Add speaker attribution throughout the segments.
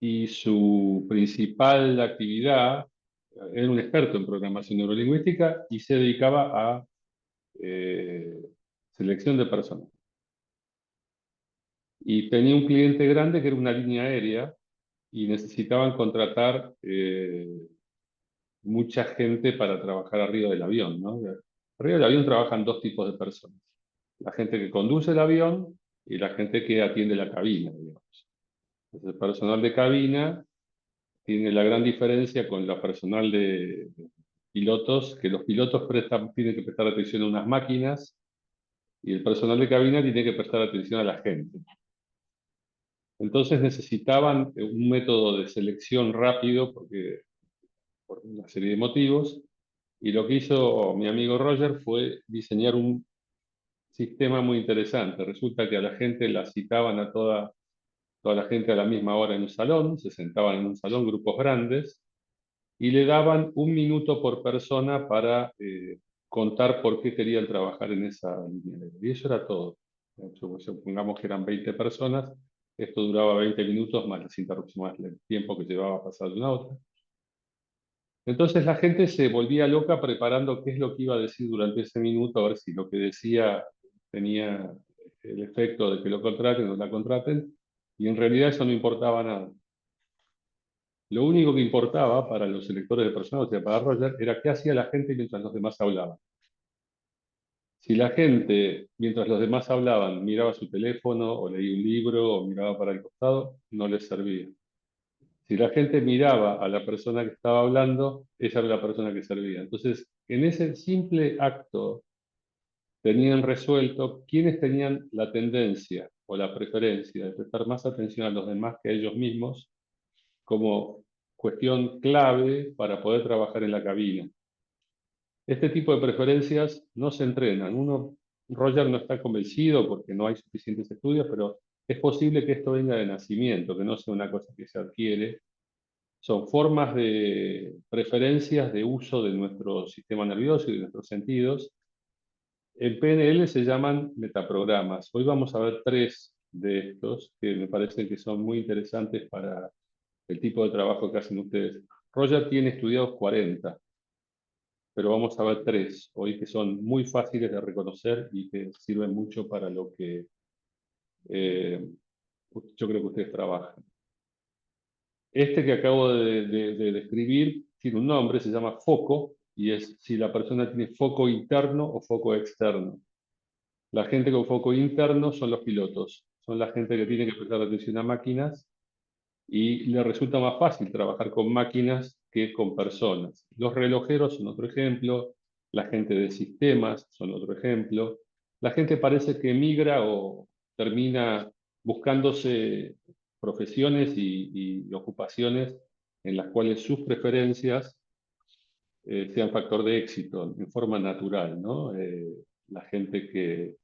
Speaker 1: y su principal actividad, era un experto en programación neurolingüística y se dedicaba a eh, selección de personas. Y tenía un cliente grande que era una línea aérea y necesitaban contratar mucha gente para trabajar arriba del avión, ¿no? Arriba del avión trabajan dos tipos de personas: la gente que conduce el avión y la gente que atiende la cabina, digamos. Entonces, el personal de cabina tiene la gran diferencia con la personal de pilotos, que los pilotos tienen que prestar atención a unas máquinas y el personal de cabina tiene que prestar atención a la gente. Entonces necesitaban un método de selección rápido por una serie de motivos, y lo que hizo mi amigo Roger fue diseñar un sistema muy interesante. Resulta que a la gente la citaban a toda la gente a la misma hora en un salón, se sentaban en un salón, grupos grandes, y le daban un minuto por persona para contar por qué querían trabajar en esa línea. Y eso era todo. Supongamos que eran 20 personas, esto duraba 20 minutos más las interrupciones, más el tiempo que llevaba a pasar de una a otra. Entonces la gente se volvía loca preparando qué es lo que iba a decir durante ese minuto, a ver si lo que decía tenía el efecto de que lo contraten o la contraten, y en realidad eso no importaba nada. Lo único que importaba para los electores de personas, o sea, para Roger, era qué hacía la gente mientras los demás hablaban. Si la gente, mientras los demás hablaban, miraba su teléfono o leía un libro o miraba para el costado, no les servía. Si la gente miraba a la persona que estaba hablando, esa era la persona que servía. Entonces, en ese simple acto tenían resuelto quiénes tenían la tendencia o la preferencia de prestar más atención a los demás que a ellos mismos, como cuestión clave para poder trabajar en la cabina. Este tipo de preferencias no se entrenan. Roger no está convencido porque no hay suficientes estudios, pero es posible que esto venga de nacimiento, que no sea una cosa que se adquiere. Son formas de preferencias de uso de nuestro sistema nervioso y de nuestros sentidos. En PNL se llaman metaprogramas. Hoy vamos a ver tres de estos que me parecen que son muy interesantes para el tipo de trabajo que hacen ustedes. Roger tiene estudiados 40, pero vamos a ver tres hoy que son muy fáciles de reconocer y que sirven mucho para lo que eh, yo creo que ustedes trabajan. Este que acabo de describir tiene un nombre, se llama foco, y es si la persona tiene foco interno o foco externo. La gente con foco interno son los pilotos, son la gente que tiene que prestar atención a máquinas y le resulta más fácil trabajar con máquinas que con personas. Los relojeros son otro ejemplo, la gente de sistemas son otro ejemplo. La gente parece que migra o termina buscándose profesiones y ocupaciones en las cuales sus preferencias sean factor de éxito en forma natural, ¿no? La gente que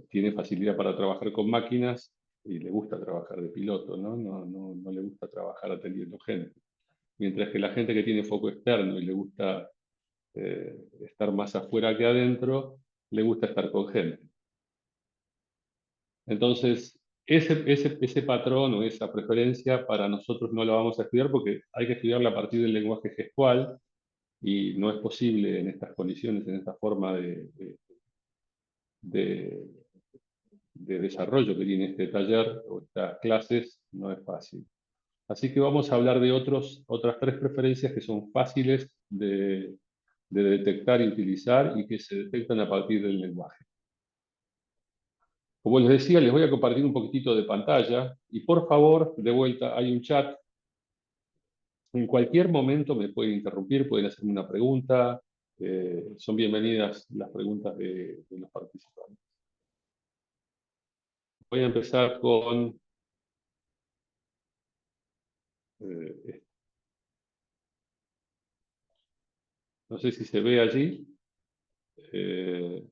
Speaker 1: tiene facilidad para trabajar con máquinas y le gusta trabajar de piloto, ¿no? No le gusta trabajar atendiendo gente. Mientras que la gente que tiene foco externo y le gusta estar más afuera que adentro, le gusta estar con gente. Entonces, ese patrón o esa preferencia para nosotros no la vamos a estudiar porque hay que estudiarla a partir del lenguaje gestual y no es posible en estas condiciones, en esta forma de, de desarrollo que tiene este taller o estas clases, no es fácil. Así que vamos a hablar de otras tres preferencias que son fáciles de detectar y utilizar y que se detectan a partir del lenguaje. Como les decía, les voy a compartir un poquitito de pantalla y por favor, de vuelta, hay un chat. En cualquier momento me pueden interrumpir, pueden hacerme una pregunta. Son bienvenidas las preguntas de los participantes. Voy a empezar con eh, no sé si se ve allí, eh,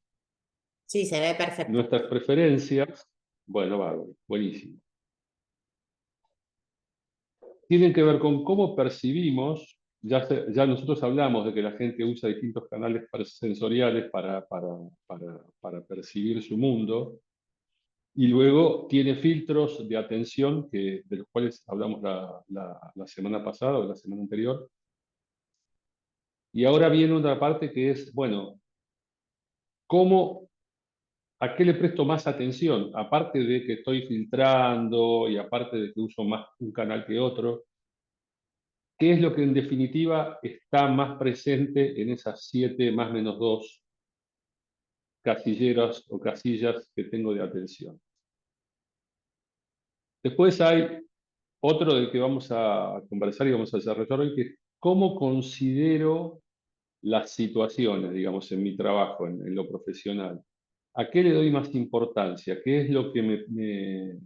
Speaker 2: Sí, se ve perfecto.
Speaker 1: nuestras preferencias. Bueno, bárbaro, buenísimo. Tienen que ver con cómo percibimos, ya nosotros hablamos de que la gente usa distintos canales sensoriales para percibir su mundo, Y luego tiene filtros de atención, de los cuales hablamos la semana pasada o la semana anterior. Y ahora viene otra parte que es, bueno, ¿cómo, a qué le presto más atención? Aparte de que estoy filtrando y aparte de que uso más un canal que otro, ¿qué es lo que en definitiva está más presente en esas 7 más menos 2 casilleras o casillas que tengo de atención? Después hay otro del que vamos a conversar y vamos a desarrollar hoy, que es cómo considero las situaciones, digamos, en mi trabajo, en lo profesional. ¿A qué le doy más importancia? ¿Qué es lo que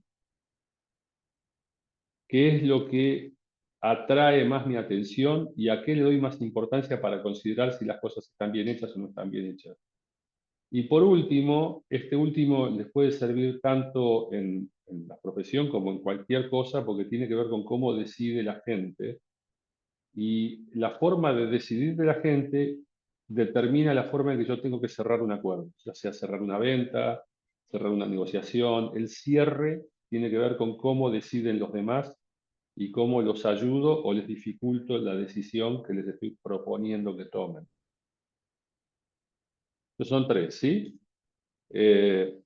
Speaker 1: qué es lo que atrae más mi atención y a qué le doy más importancia para considerar si las cosas están bien hechas o no están bien hechas? Y por último, este último les puede servir tanto en la profesión como en cualquier cosa, porque tiene que ver con cómo decide la gente. Y la forma de decidir de la gente determina la forma en que yo tengo que cerrar un acuerdo, ya sea cerrar una venta, cerrar una negociación. El cierre tiene que ver con cómo deciden los demás y cómo los ayudo o les dificulto la decisión que les estoy proponiendo que tomen. Estos son 3, ¿sí? Eh,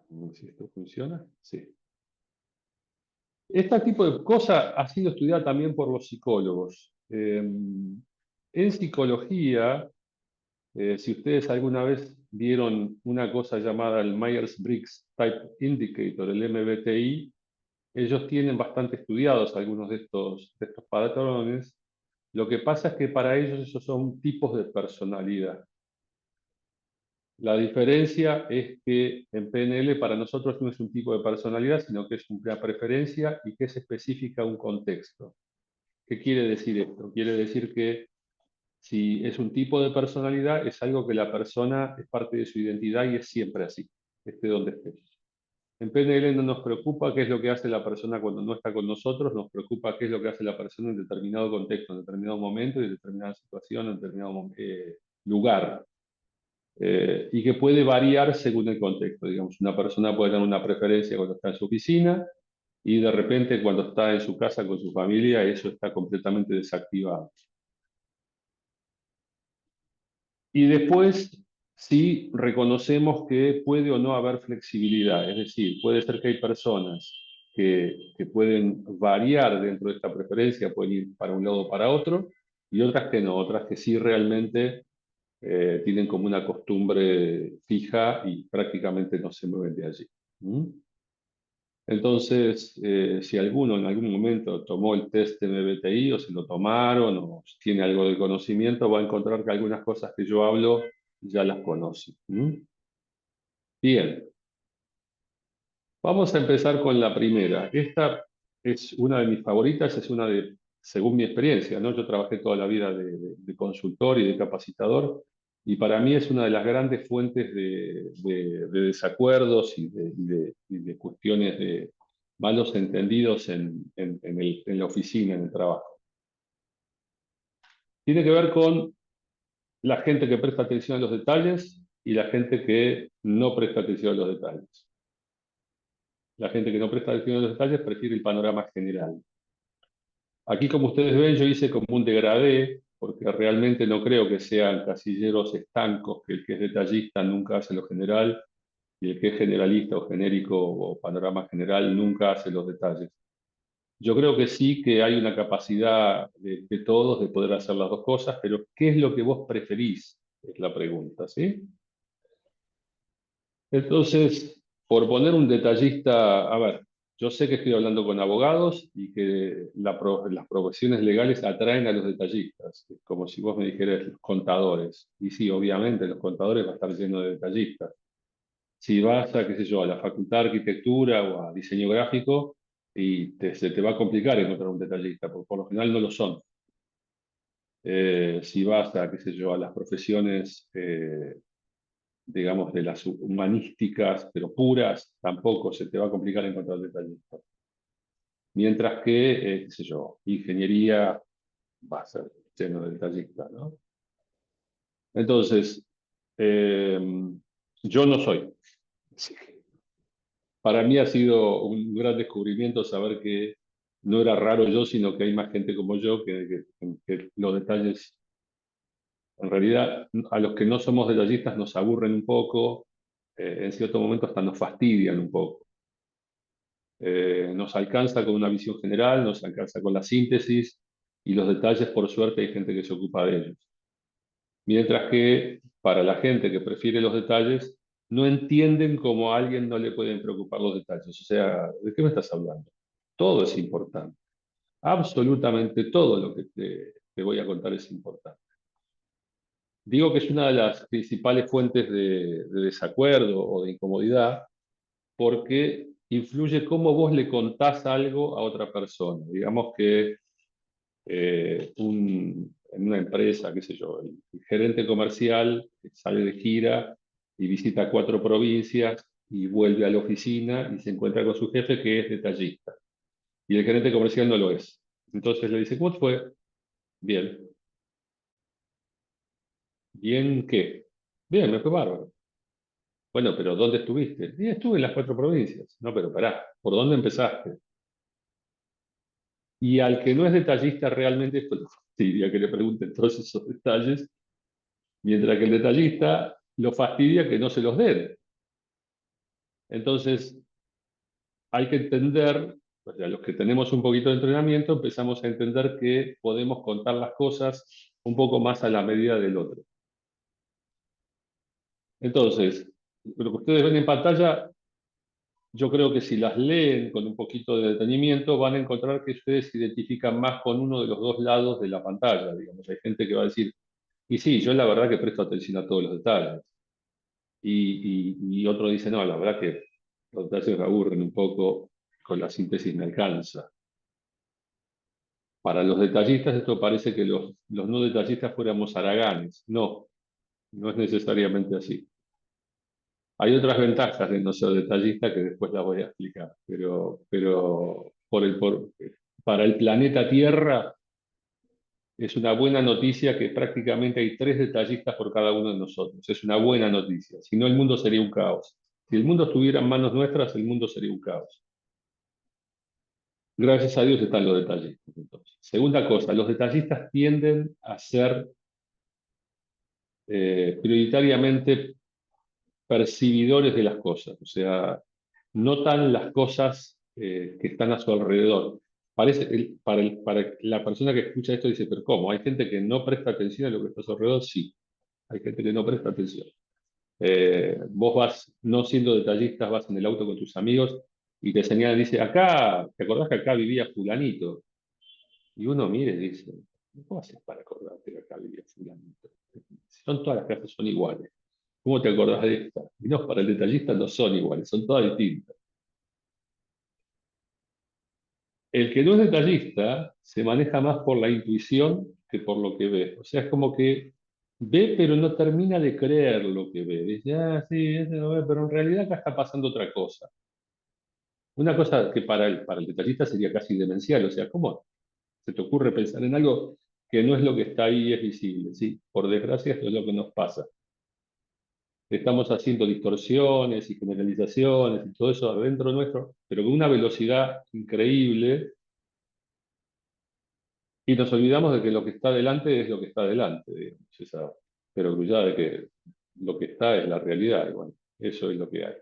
Speaker 1: no sé si esto funciona. Sí. Este tipo de cosa ha sido estudiada también por los psicólogos. En psicología, si ustedes alguna vez vieron una cosa llamada el Myers-Briggs Type Indicator, el MBTI, ellos tienen bastante estudiados algunos de estos patrones. Lo que pasa es que para ellos esos son tipos de personalidad. La diferencia es que en PNL para nosotros no es un tipo de personalidad, sino que es una preferencia y que es específica a un contexto. ¿Qué quiere decir esto? Quiere decir que si es un tipo de personalidad, es algo que la persona es parte de su identidad y es siempre así, esté donde esté. En PNL no nos preocupa qué es lo que hace la persona cuando no está con nosotros, nos preocupa qué es lo que hace la persona en determinado contexto, en determinado momento, en determinada situación, en determinado lugar. Y que puede variar según el contexto. Digamos, una persona puede tener una preferencia cuando está en su oficina y de repente cuando está en su casa con su familia, eso está completamente desactivado. Y después, sí reconocemos que puede o no haber flexibilidad, es decir, puede ser que hay personas que pueden variar dentro de esta preferencia, pueden ir para un lado o para otro, y otras que no, otras que sí realmente tienen como una costumbre fija y prácticamente no se mueven de allí. ¿Mm? Entonces, si alguno en algún momento tomó el test de MBTI o se lo tomaron o tiene algo de conocimiento, va a encontrar que algunas cosas que yo hablo ya las conoce. ¿Mm? Bien, vamos a empezar con la primera. Esta es una de mis favoritas, es una de, según mi experiencia, ¿no? Yo trabajé toda la vida de consultor y de capacitador, y para mí es una de las grandes fuentes de desacuerdos y de cuestiones de malos entendidos en la oficina, en el trabajo. Tiene que ver con la gente que presta atención a los detalles y la gente que no presta atención a los detalles. La gente que no presta atención a los detalles prefiere el panorama general. Aquí, como ustedes ven, yo hice como un degradé, porque realmente no creo que sean casilleros estancos, que el que es detallista nunca hace lo general y el que es generalista o genérico o panorama general nunca hace los detalles. Yo creo que sí que hay una capacidad de todos de poder hacer las dos cosas, pero ¿qué es lo que vos preferís? Es la pregunta, ¿sí? Entonces, por poner un detallista, a ver, yo sé que estoy hablando con abogados y que las profesiones legales atraen a los detallistas, es como si vos me dijeras los contadores. Y sí, obviamente los contadores va a estar lleno de detallistas. Si vas a, qué sé yo, a la Facultad de Arquitectura o a diseño gráfico, se te va a complicar encontrar un detallista, porque por lo general no lo son. Si vas a, qué sé yo, a las profesiones digamos, de las humanísticas, pero puras, tampoco se te va a complicar encontrar detallistas. Mientras que, qué sé yo, ingeniería va a ser lleno de detallistas, ¿no? Entonces, Yo no soy. Así que para mí ha sido un gran descubrimiento saber que no era raro yo, sino que hay más gente como yo, que los detalles, en realidad, a los que no somos detallistas nos aburren un poco, en cierto momento hasta nos fastidian un poco. Nos alcanza con una visión general, nos alcanza con la síntesis, y los detalles, por suerte, hay gente que se ocupa de ellos. Mientras que para la gente que prefiere los detalles, no entienden cómo a alguien no le pueden preocupar los detalles. O sea, ¿de qué me estás hablando? Todo es importante. Absolutamente todo lo que te voy a contar es importante. Digo que es una de las principales fuentes de desacuerdo o de incomodidad porque influye cómo vos le contás algo a otra persona. Digamos que en una empresa, qué sé yo, el gerente comercial sale de gira y visita 4 provincias y vuelve a la oficina y se encuentra con su jefe que es detallista. Y el gerente comercial no lo es. Entonces le dice, ¿cómo te fue? Bien. ¿Bien qué? Bien, me fue bárbaro. Bueno, pero ¿dónde estuviste? Y estuve en las 4 provincias. No, pero pará, ¿por dónde empezaste? Y al que no es detallista realmente esto le fastidia que le pregunten todos esos detalles, mientras que el detallista lo fastidia que no se los den. Entonces, hay que entender, o sea, los que tenemos un poquito de entrenamiento, empezamos a entender que podemos contar las cosas un poco más a la medida del otro. Entonces, lo que ustedes ven en pantalla, yo creo que si las leen con un poquito de detenimiento, van a encontrar que ustedes se identifican más con uno de los dos lados de la pantalla. Digamos, hay gente que va a decir, y sí, yo la verdad que presto atención a todos los detalles. Y otro dice, no, la verdad que los detalles me aburren un poco, con la síntesis me alcanza. Para los detallistas esto parece que los no detallistas fuéramos haraganes. No, no es necesariamente así. Hay otras ventajas de no ser detallista que después las voy a explicar, pero para el planeta Tierra es una buena noticia que prácticamente hay 3 detallistas por cada uno de nosotros. Es una buena noticia. Si no, el mundo sería un caos. Si el mundo estuviera en manos nuestras, el mundo sería un caos. Gracias a Dios están los detallistas. Entonces. Segunda cosa, los detallistas tienden a ser prioritariamente percibidores de las cosas, o sea, notan las cosas que están a su alrededor. Para la persona que escucha esto dice, pero ¿cómo? ¿Hay gente que no presta atención a lo que está a su alrededor? Sí, hay gente que no presta atención. Vos vas, no siendo detallistas, vas en el auto con tus amigos y te señalan, dice, acá, ¿te acordás que acá vivía fulanito? Y uno mire y dice, ¿cómo haces para acordarte que acá vivía fulanito? Son todas las casas son iguales. ¿Cómo te acordás de esta? Y no, para el detallista no son iguales, son todas distintas. El que no es detallista se maneja más por la intuición que por lo que ve. O sea, es como que ve, pero no termina de creer lo que ve. Dice, ah, sí, ese lo ve, pero en realidad acá está pasando otra cosa. Una cosa que para el detallista sería casi demencial. O sea, ¿cómo se te ocurre pensar en algo que no es lo que está ahí y es visible? Sí, por desgracia, esto es lo que nos pasa. Estamos haciendo distorsiones y generalizaciones y todo eso adentro nuestro, pero con una velocidad increíble, y nos olvidamos de que lo que está delante es lo que está delante, digamos, esa perogrullada de que lo que está es la realidad, y bueno, eso es lo que hay.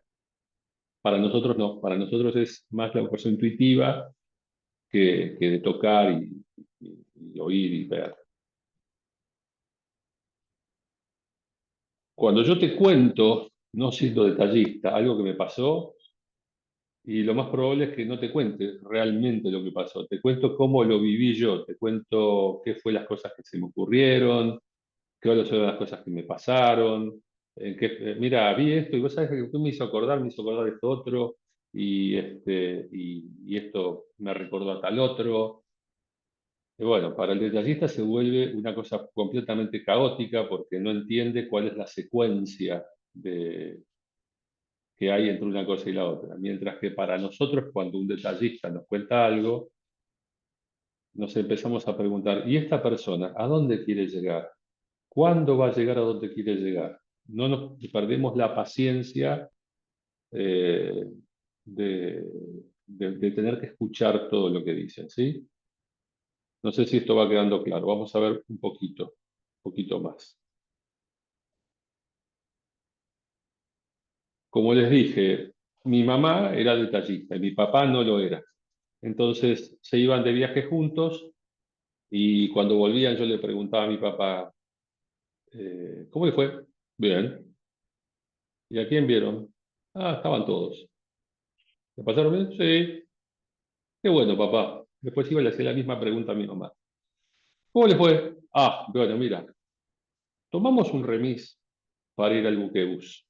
Speaker 1: Para nosotros no, para nosotros es más la cosa intuitiva que de tocar y oír y ver. Cuando yo te cuento, no siendo detallista, algo que me pasó, y lo más probable es que no te cuente realmente lo que pasó. Te cuento cómo lo viví yo, te cuento qué fue las cosas que se me ocurrieron, qué son las cosas que me pasaron. Mira, vi esto y vos sabés que me hizo acordar esto otro, y esto me recordó a tal otro. Y bueno, para el detallista se vuelve una cosa completamente caótica porque no entiende cuál es la secuencia que hay entre una cosa y la otra. Mientras que para nosotros, cuando un detallista nos cuenta algo, nos empezamos a preguntar, ¿y esta persona a dónde quiere llegar? ¿Cuándo va a llegar a dónde quiere llegar? no nos perdemos la paciencia eh, de tener que escuchar todo lo que dicen, ¿sí? No sé si esto va quedando claro. Vamos a ver un poquito más. Como les dije, mi mamá era detallista y mi papá no lo era. Entonces se iban de viaje juntos y cuando volvían yo le preguntaba a mi papá, ¿cómo le fue? Bien. ¿Y a quién vieron? Ah, estaban todos. ¿Le pasaron bien? Sí. Qué bueno, papá. Después iba y le hacía la misma pregunta a mi mamá. ¿Cómo le fue? Ah, bueno, mira, tomamos un remis para ir al buquebús.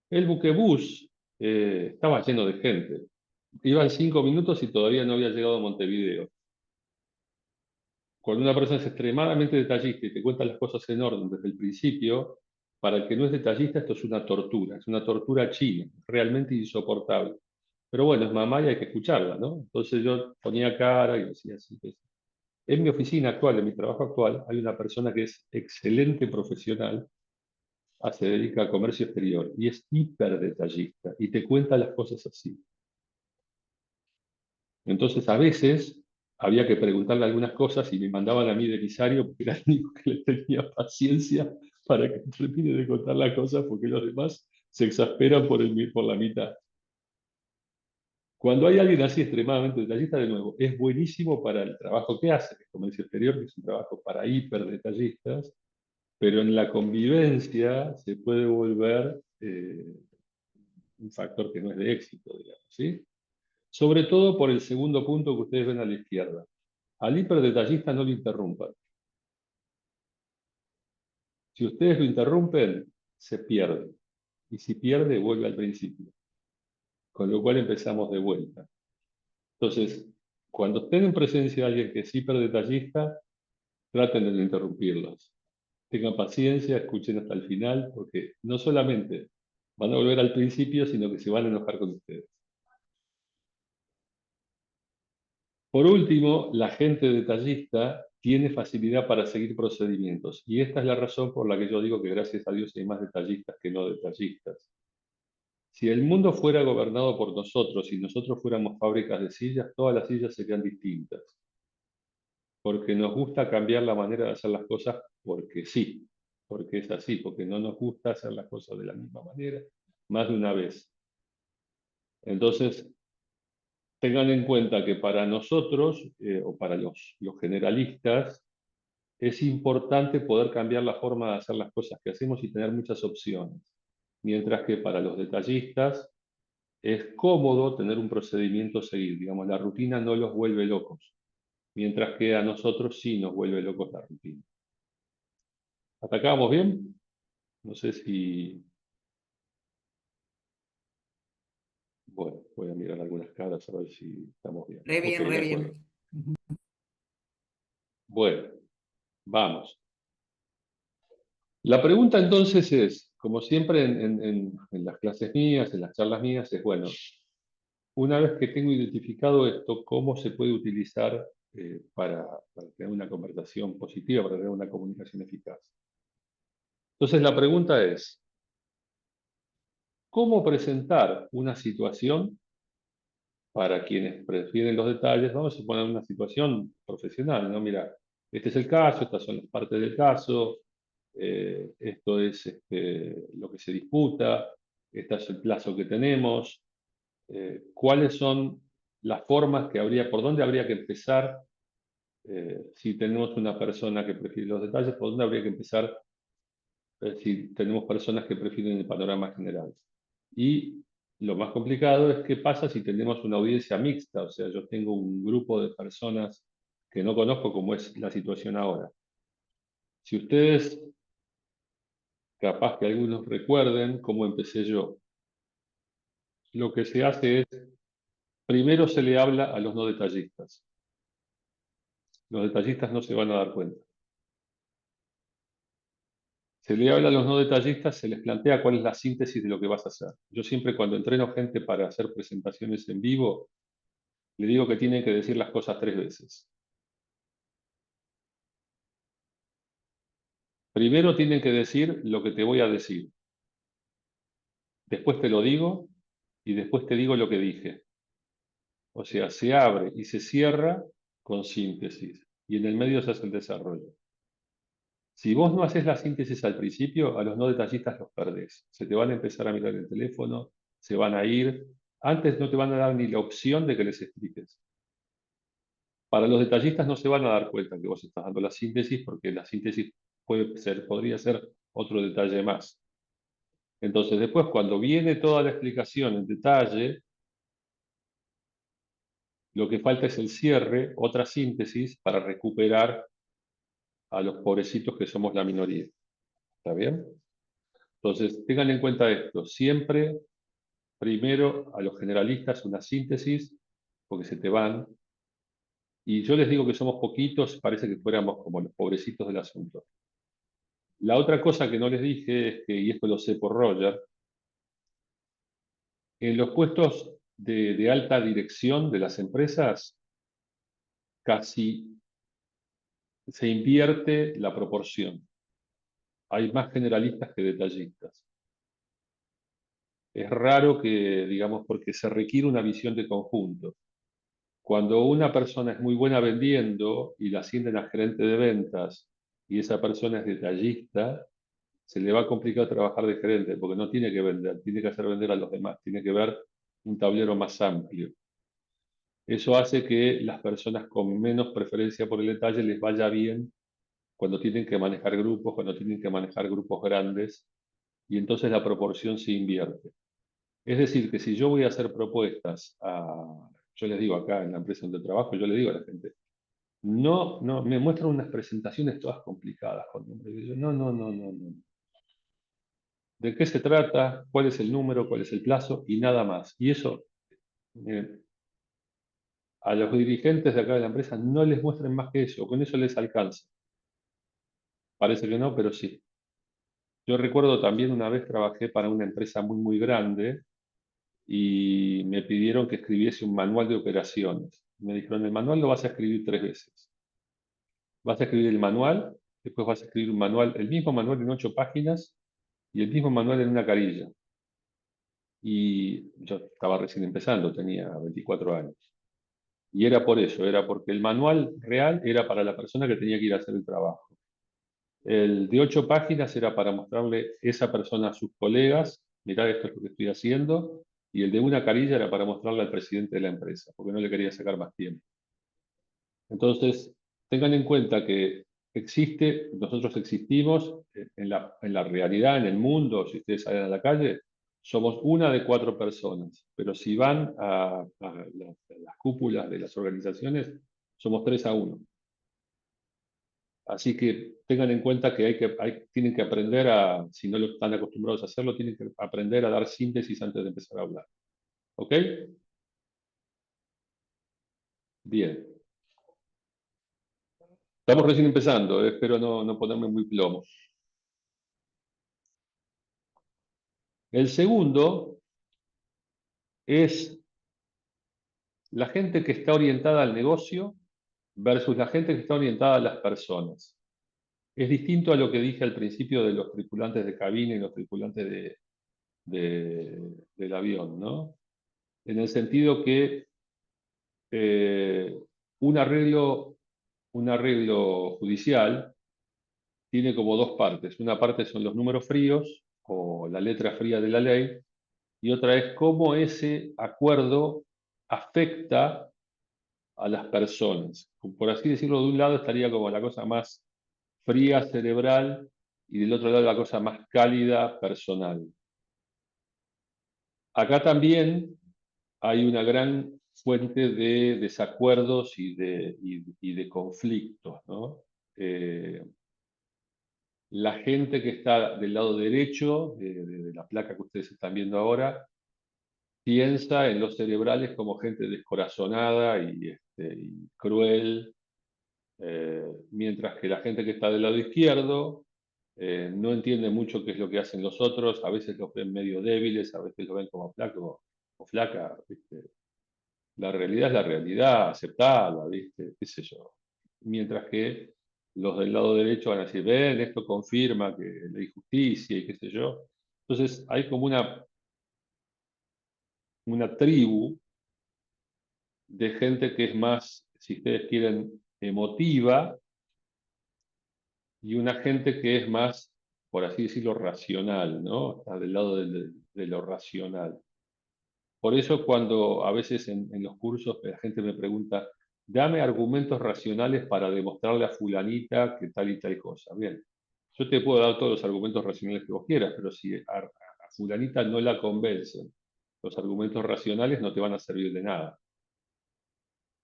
Speaker 1: El buquebús estaba lleno de gente. Iban 5 minutos y todavía no había llegado a Montevideo. Cuando una persona es extremadamente detallista y te cuenta las cosas en orden desde el principio, para el que no es detallista esto es una tortura china, realmente insoportable. Pero bueno, es mamá y hay que escucharla, ¿no? Entonces yo ponía cara y decía así. En mi oficina actual, en mi trabajo actual, hay una persona que es excelente profesional, se dedica a comercio exterior y es hiper detallista y te cuenta las cosas así. Entonces, a veces había que preguntarle algunas cosas y me mandaban a mí de emisario porque era el único que le tenía paciencia para que termine de contar las cosas porque los demás se exasperan por la mitad. Cuando hay alguien así extremadamente detallista, de nuevo, es buenísimo para el trabajo que hace, que es comercio exterior, que es un trabajo para hiper detallistas, pero en la convivencia se puede volver un factor que no es de éxito, digamos, ¿sí? Sobre todo por el segundo punto que ustedes ven a la izquierda. Al hiperdetallista no lo interrumpan. Si ustedes lo interrumpen, se pierde. Y si pierde, vuelve al principio. Con lo cual empezamos de vuelta. Entonces, cuando estén en presencia de alguien que es hiperdetallista, traten de no interrumpirlos. Tengan paciencia, escuchen hasta el final, porque no solamente van a volver al principio, sino que se van a enojar con ustedes. Por último, la gente detallista tiene facilidad para seguir procedimientos. Y esta es la razón por la que yo digo que gracias a Dios hay más detallistas que no detallistas. Si el mundo fuera gobernado por nosotros y nosotros fuéramos fábricas de sillas, todas las sillas serían distintas. Porque nos gusta cambiar la manera de hacer las cosas porque sí, porque es así, porque no nos gusta hacer las cosas de la misma manera más de una vez. Entonces, tengan en cuenta que para nosotros, o para los generalistas, es importante poder cambiar la forma de hacer las cosas que hacemos y tener muchas opciones. Mientras que para los detallistas es cómodo tener un procedimiento a seguir. Digamos, la rutina no los vuelve locos. Mientras que a nosotros sí nos vuelve locos la rutina. ¿Hasta acá vamos bien? No sé si... Bueno, voy a mirar algunas caras a ver si estamos bien.
Speaker 2: Re
Speaker 1: Ok,
Speaker 2: bien, re
Speaker 1: de acuerdo.
Speaker 2: bien.
Speaker 1: Bueno, vamos. La pregunta entonces es, como siempre en las clases mías, en las charlas mías, es, bueno, una vez que tengo identificado esto, ¿cómo se puede utilizar para tener una conversación positiva, para tener una comunicación eficaz? Entonces la pregunta es, ¿cómo presentar una situación para quienes prefieren los detalles? Vamos a poner una situación profesional, ¿no? Mira, este es el caso, estas son las partes del caso, esto es lo que se disputa, este es el plazo que tenemos, cuáles son las formas que habría, por dónde habría que empezar, si tenemos una persona que prefiere los detalles, por dónde habría que empezar si tenemos personas que prefieren el panorama general. Y lo más complicado es qué pasa si tenemos una audiencia mixta, o sea, yo tengo un grupo de personas que no conozco como es la situación ahora. Si ustedes, capaz que algunos recuerden cómo empecé yo, lo que se hace es, primero se le habla a los no detallistas. Los detallistas no se van a dar cuenta. Se le habla a los no detallistas, se les plantea cuál es la síntesis de lo que vas a hacer. Yo siempre cuando entreno gente para hacer presentaciones en vivo, le digo que tienen que decir las cosas 3 veces. Primero tienen que decir lo que te voy a decir. Después te lo digo y después te digo lo que dije. O sea, se abre y se cierra con síntesis y en el medio se hace el desarrollo. Si vos no haces la síntesis al principio, a los no detallistas los perdés. Se te van a empezar a mirar el teléfono, se van a ir. Antes no te van a dar ni la opción de que les expliques. Para los detallistas no se van a dar cuenta que vos estás dando la síntesis porque la síntesis podría ser otro detalle más. Entonces, después, cuando viene toda la explicación en detalle, lo que falta es el cierre, otra síntesis, para recuperar a los pobrecitos que somos la minoría. ¿Está bien? Entonces, tengan en cuenta esto. Siempre, primero, a los generalistas una síntesis, porque se te van. Y yo les digo que somos poquitos, parece que fuéramos como los pobrecitos del asunto. La otra cosa que no les dije es que, y esto lo sé por Roger, en los puestos de alta dirección de las empresas, casi se invierte la proporción. Hay más generalistas que detallistas. Es raro que, digamos, porque se requiere una visión de conjunto. Cuando una persona es muy buena vendiendo y la ascienden a gerente de ventas y esa persona es detallista, se le va a complicar trabajar de gerente porque no tiene que vender, tiene que hacer vender a los demás, tiene que ver un tablero más amplio. Eso hace que las personas con menos preferencia por el detalle les vaya bien cuando tienen que manejar grupos, cuando tienen que manejar grupos grandes, y entonces la proporción se invierte. Es decir, que si yo voy a hacer propuestas yo les digo acá en la empresa donde trabajo, yo le digo a la gente, no, me muestran unas presentaciones todas complicadas con nombres. Y yo, no. ¿De qué se trata? ¿Cuál es el número? ¿Cuál es el plazo? Y nada más. Y eso, a los dirigentes de acá de la empresa no les muestren más que eso, con eso les alcanza. Parece que no, pero sí. Yo recuerdo también una vez trabajé para una empresa muy grande y me pidieron que escribiese un manual de operaciones. Me dijeron, el manual lo vas a escribir 3 veces. Vas a escribir el manual, después vas a escribir un manual, el mismo manual en 8 páginas y el mismo manual en una carilla. Y yo estaba recién empezando, tenía 24 años. Y era por eso, era porque el manual real era para la persona que tenía que ir a hacer el trabajo. El de 8 páginas era para mostrarle esa persona a sus colegas, mirá, esto es lo que estoy haciendo, y el de una carilla era para mostrarle al presidente de la empresa, porque no le quería sacar más tiempo. Entonces, tengan en cuenta que nosotros existimos en la realidad, en el mundo, si ustedes salen a la calle, somos una de 4 personas, pero si van a las cúpulas de las organizaciones, somos 3-1. Así que tengan en cuenta que tienen que aprender si no lo están acostumbrados a hacerlo, tienen que aprender a dar síntesis antes de empezar a hablar. ¿Ok? Bien. Estamos recién empezando, espero no ponerme muy plomo. El segundo es la gente que está orientada al negocio versus la gente que está orientada a las personas. Es distinto a lo que dije al principio de los tripulantes de cabina y los tripulantes del avión, ¿no? En el sentido que eh, un arreglo, un arreglo judicial tiene como 2 partes. Una parte son los números fríos o la letra fría de la ley y otra es cómo ese acuerdo afecta a las personas. Por así decirlo, de un lado estaría como la cosa más fría, cerebral, y del otro lado la cosa más cálida, personal. Acá también hay una gran fuente de desacuerdos y de conflictos, ¿no? La gente que está del lado derecho de la placa que ustedes están viendo ahora piensa en los cerebrales como gente descorazonada y cruel, mientras que la gente que está del lado izquierdo no entiende mucho qué es lo que hacen los otros, a veces los ven medio débiles, a veces los ven como flaco o flaca, ¿viste? La realidad es la realidad, aceptada, ¿viste? ¿Qué sé yo? Mientras que los del lado derecho van a decir, ven, esto confirma que la injusticia y qué sé yo. Entonces hay como una tribu de gente que es más, si ustedes quieren, emotiva, y una gente que es más, por así decirlo, racional, ¿no? Está del lado de lo racional. Por eso cuando a veces en los cursos la gente me pregunta, dame argumentos racionales para demostrarle a fulanita que tal y tal cosa. Bien, yo te puedo dar todos los argumentos racionales que vos quieras, pero si a fulanita no la convencen, los argumentos racionales no te van a servir de nada.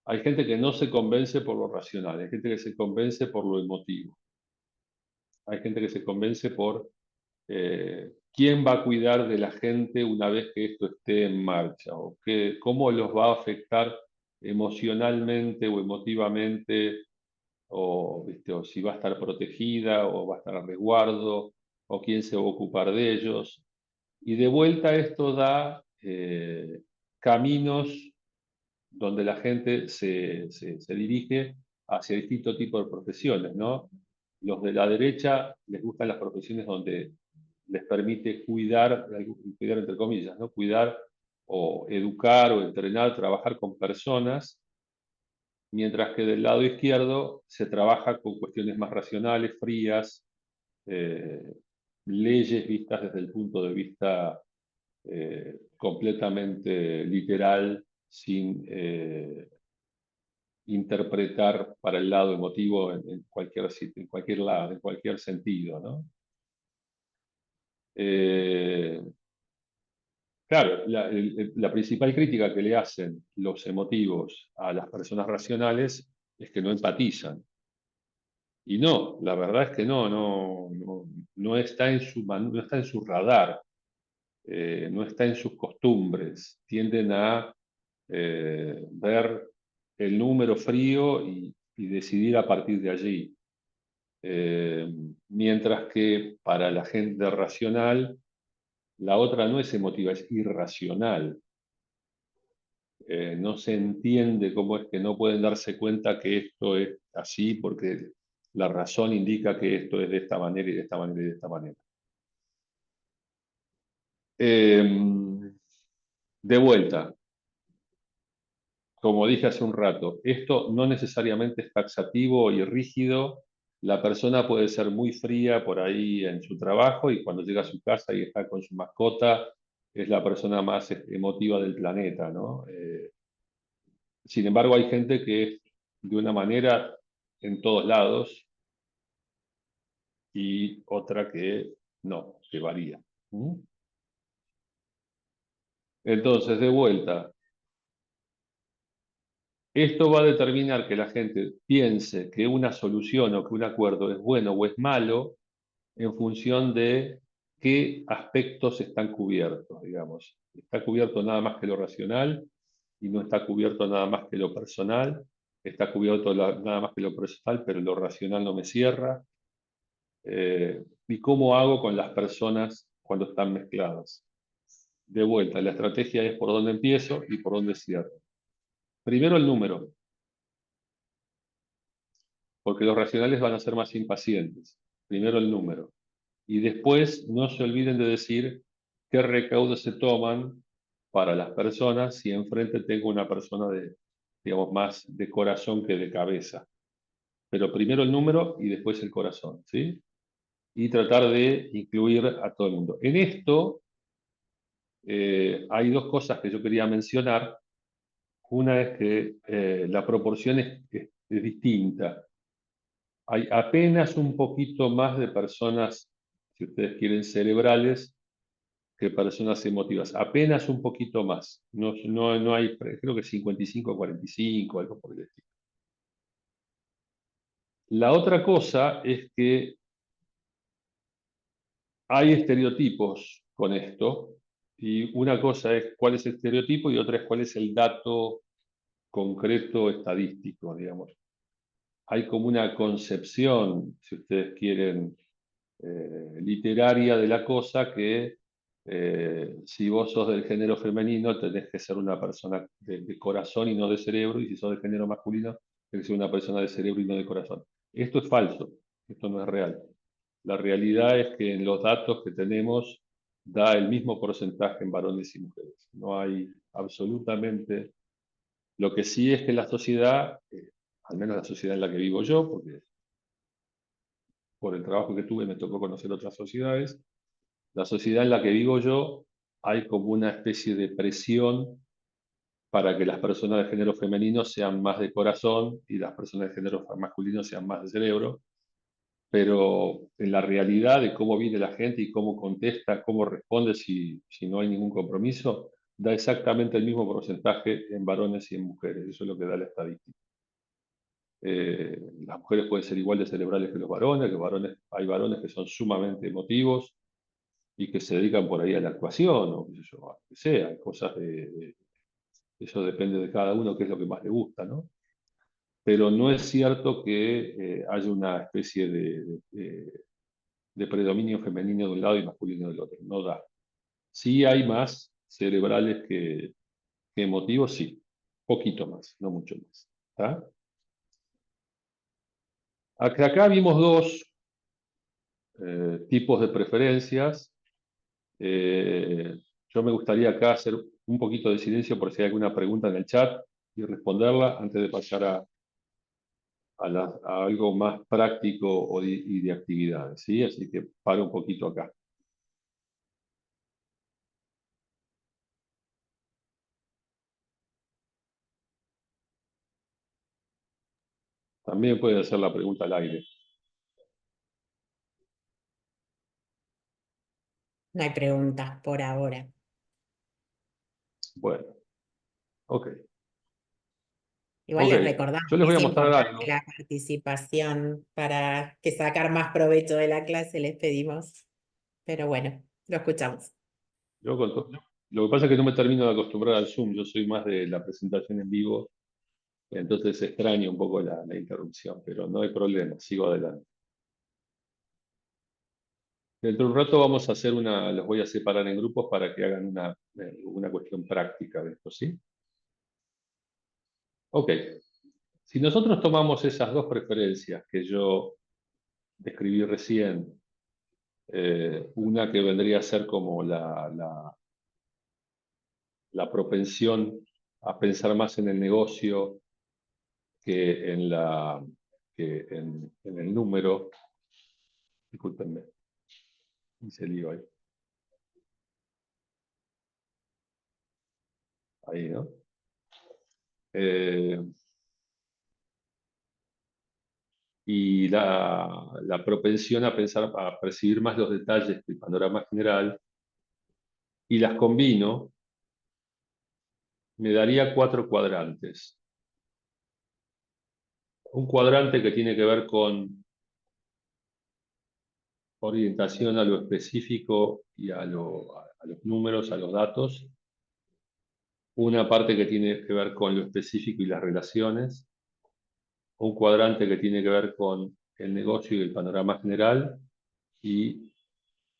Speaker 1: Hay gente que no se convence por lo racional, hay gente que se convence por lo emotivo, hay gente que se convence por quién va a cuidar de la gente una vez que esto esté en marcha, o cómo los va a afectar emocionalmente o emotivamente, o, ¿viste? O si va a estar protegida o va a estar a resguardo, o quién se va a ocupar de ellos. Y de vuelta esto da caminos donde la gente se dirige hacia distintos tipos de profesiones, ¿no? Los de la derecha les gustan las profesiones donde les permite cuidar, cuidar entre comillas, ¿no? Cuidar o educar o entrenar, trabajar con personas, mientras que del lado izquierdo se trabaja con cuestiones más racionales, frías, eh, leyes vistas desde el punto de vista completamente literal, sin interpretar para el lado emotivo en cualquier sitio, en cualquier lado, en cualquier sentido, ¿no? Eh, claro, la principal crítica que le hacen los emotivos a las personas racionales es que no empatizan. Y no, la verdad es que no está en no está en su radar, no está en sus costumbres. Tienden a ver el número frío y decidir a partir de allí. Mientras que para la gente racional, la otra no es emotiva, es irracional. No se entiende cómo es que no pueden darse cuenta que esto es así, porque la razón indica que esto es de esta manera y de esta manera y de esta manera. De vuelta, como dije hace un rato, esto no necesariamente es taxativo y rígido. La persona puede ser muy fría por ahí en su trabajo y cuando llega a su casa y está con su mascota, es la persona más emotiva del planeta, ¿no? Sin embargo, hay gente que es de una manera en todos lados y otra que no, que varía. ¿Mm? Entonces, de vuelta, esto va a determinar que la gente piense que una solución o que un acuerdo es bueno o es malo en función de qué aspectos están cubiertos, digamos. Está cubierto nada más que lo racional y no está cubierto nada más que lo personal. Está cubierto nada más que lo personal, pero lo racional no me cierra. ¿Y cómo hago con las personas cuando están mezcladas? De vuelta, la estrategia es por dónde empiezo y por dónde cierro. Primero el número, porque los racionales van a ser más impacientes. Primero el número. Y después no se olviden de decir qué recaudos se toman para las personas si enfrente tengo una persona de, digamos, más de corazón que de cabeza. Pero primero el número y después el corazón, ¿sí? Y tratar de incluir a todo el mundo. En esto hay dos cosas que yo quería mencionar. Una es que la proporción es distinta. Hay apenas un poquito más de personas, si ustedes quieren, cerebrales que personas emotivas. Apenas un poquito más. No hay, creo que 55-45, algo por el estilo. La otra cosa es que hay estereotipos con esto, y una cosa es cuál es el estereotipo y otra es cuál es el dato concreto estadístico, digamos. Hay como una concepción, si ustedes quieren, literaria de la cosa que si vos sos del género femenino tenés que ser una persona de corazón y no de cerebro, y si sos del género masculino tenés que ser una persona de cerebro y no de corazón. Esto es falso, esto no es real. La realidad es que en los datos que tenemos da el mismo porcentaje en varones y mujeres. No hay absolutamente. Lo que sí es que la sociedad, al menos la sociedad en la que vivo yo, porque por el trabajo que tuve me tocó conocer otras sociedades, la sociedad en la que vivo yo hay como una especie de presión para que las personas de género femenino sean más de corazón y las personas de género masculino sean más de cerebro, pero en la realidad de cómo vive la gente y cómo contesta, cómo responde si no hay ningún compromiso, da exactamente el mismo porcentaje en varones y en mujeres. Eso es lo que da la estadística. Las mujeres pueden ser igual de cerebrales que los varones, hay varones que son sumamente emotivos y que se dedican por ahí a la actuación o qué sé yo, a lo que sea, hay cosas eso depende de cada uno qué es lo que más le gusta, ¿no? Pero no es cierto que haya una especie de predominio femenino de un lado y masculino del otro, no da. Sí hay más cerebrales que emotivos, sí, poquito más, no mucho más. ¿Está? Acá vimos dos tipos de preferencias. Yo me gustaría acá hacer un poquito de silencio por si hay alguna pregunta en el chat y responderla antes de pasar a algo más práctico y de actividades, ¿sí? Así que paro un poquito acá. También puede hacer la pregunta al aire.
Speaker 2: No hay preguntas por ahora.
Speaker 1: Bueno, ok.
Speaker 2: Igual
Speaker 1: Ok,
Speaker 2: les recordamos
Speaker 1: yo les
Speaker 2: que
Speaker 1: voy
Speaker 2: es
Speaker 1: a mostrar
Speaker 2: importante
Speaker 1: algo.
Speaker 2: la participación para que sacar más provecho de la clase, les pedimos. Pero bueno, lo escuchamos.
Speaker 1: Lo que pasa es que no me termino de acostumbrar al Zoom, yo soy más de la presentación en vivo, entonces extraño un poco la interrupción, pero no hay problema, sigo adelante. Dentro de un rato vamos a hacer los voy a separar en grupos para que hagan una cuestión práctica de esto, ¿sí? Ok, si nosotros tomamos esas dos preferencias que yo describí recién, una que vendría a ser como la propensión a pensar más en el negocio que en el número, discúlpenme, hice lío ahí, ahí, ¿no? Eh, y la propensión a pensar, a percibir más los detalles del panorama general, y las combino, me daría 4 cuadrantes. Un cuadrante que tiene que ver con orientación a lo específico y a los números, a los datos. Una parte que tiene que ver con lo específico y las relaciones. Un cuadrante que tiene que ver con el negocio y el panorama general. Y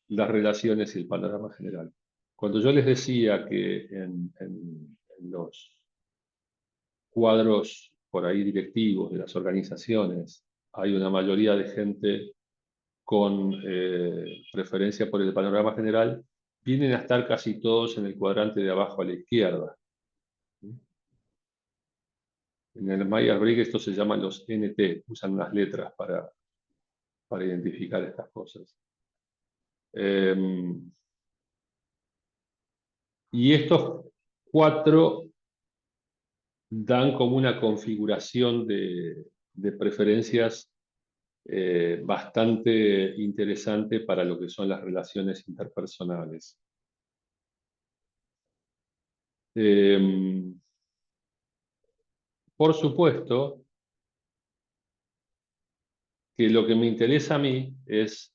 Speaker 1: las relaciones y el panorama general. Cuando yo les decía que en los cuadros por ahí directivos de las organizaciones hay una mayoría de gente con preferencia por el panorama general, vienen a estar casi todos en el cuadrante de abajo a la izquierda. En el Myers-Briggs esto se llaman los NT, usan unas letras para identificar estas cosas. Y estos 4 dan como una configuración de preferencias bastante interesante para lo que son las relaciones interpersonales. Por supuesto que lo que me interesa a mí es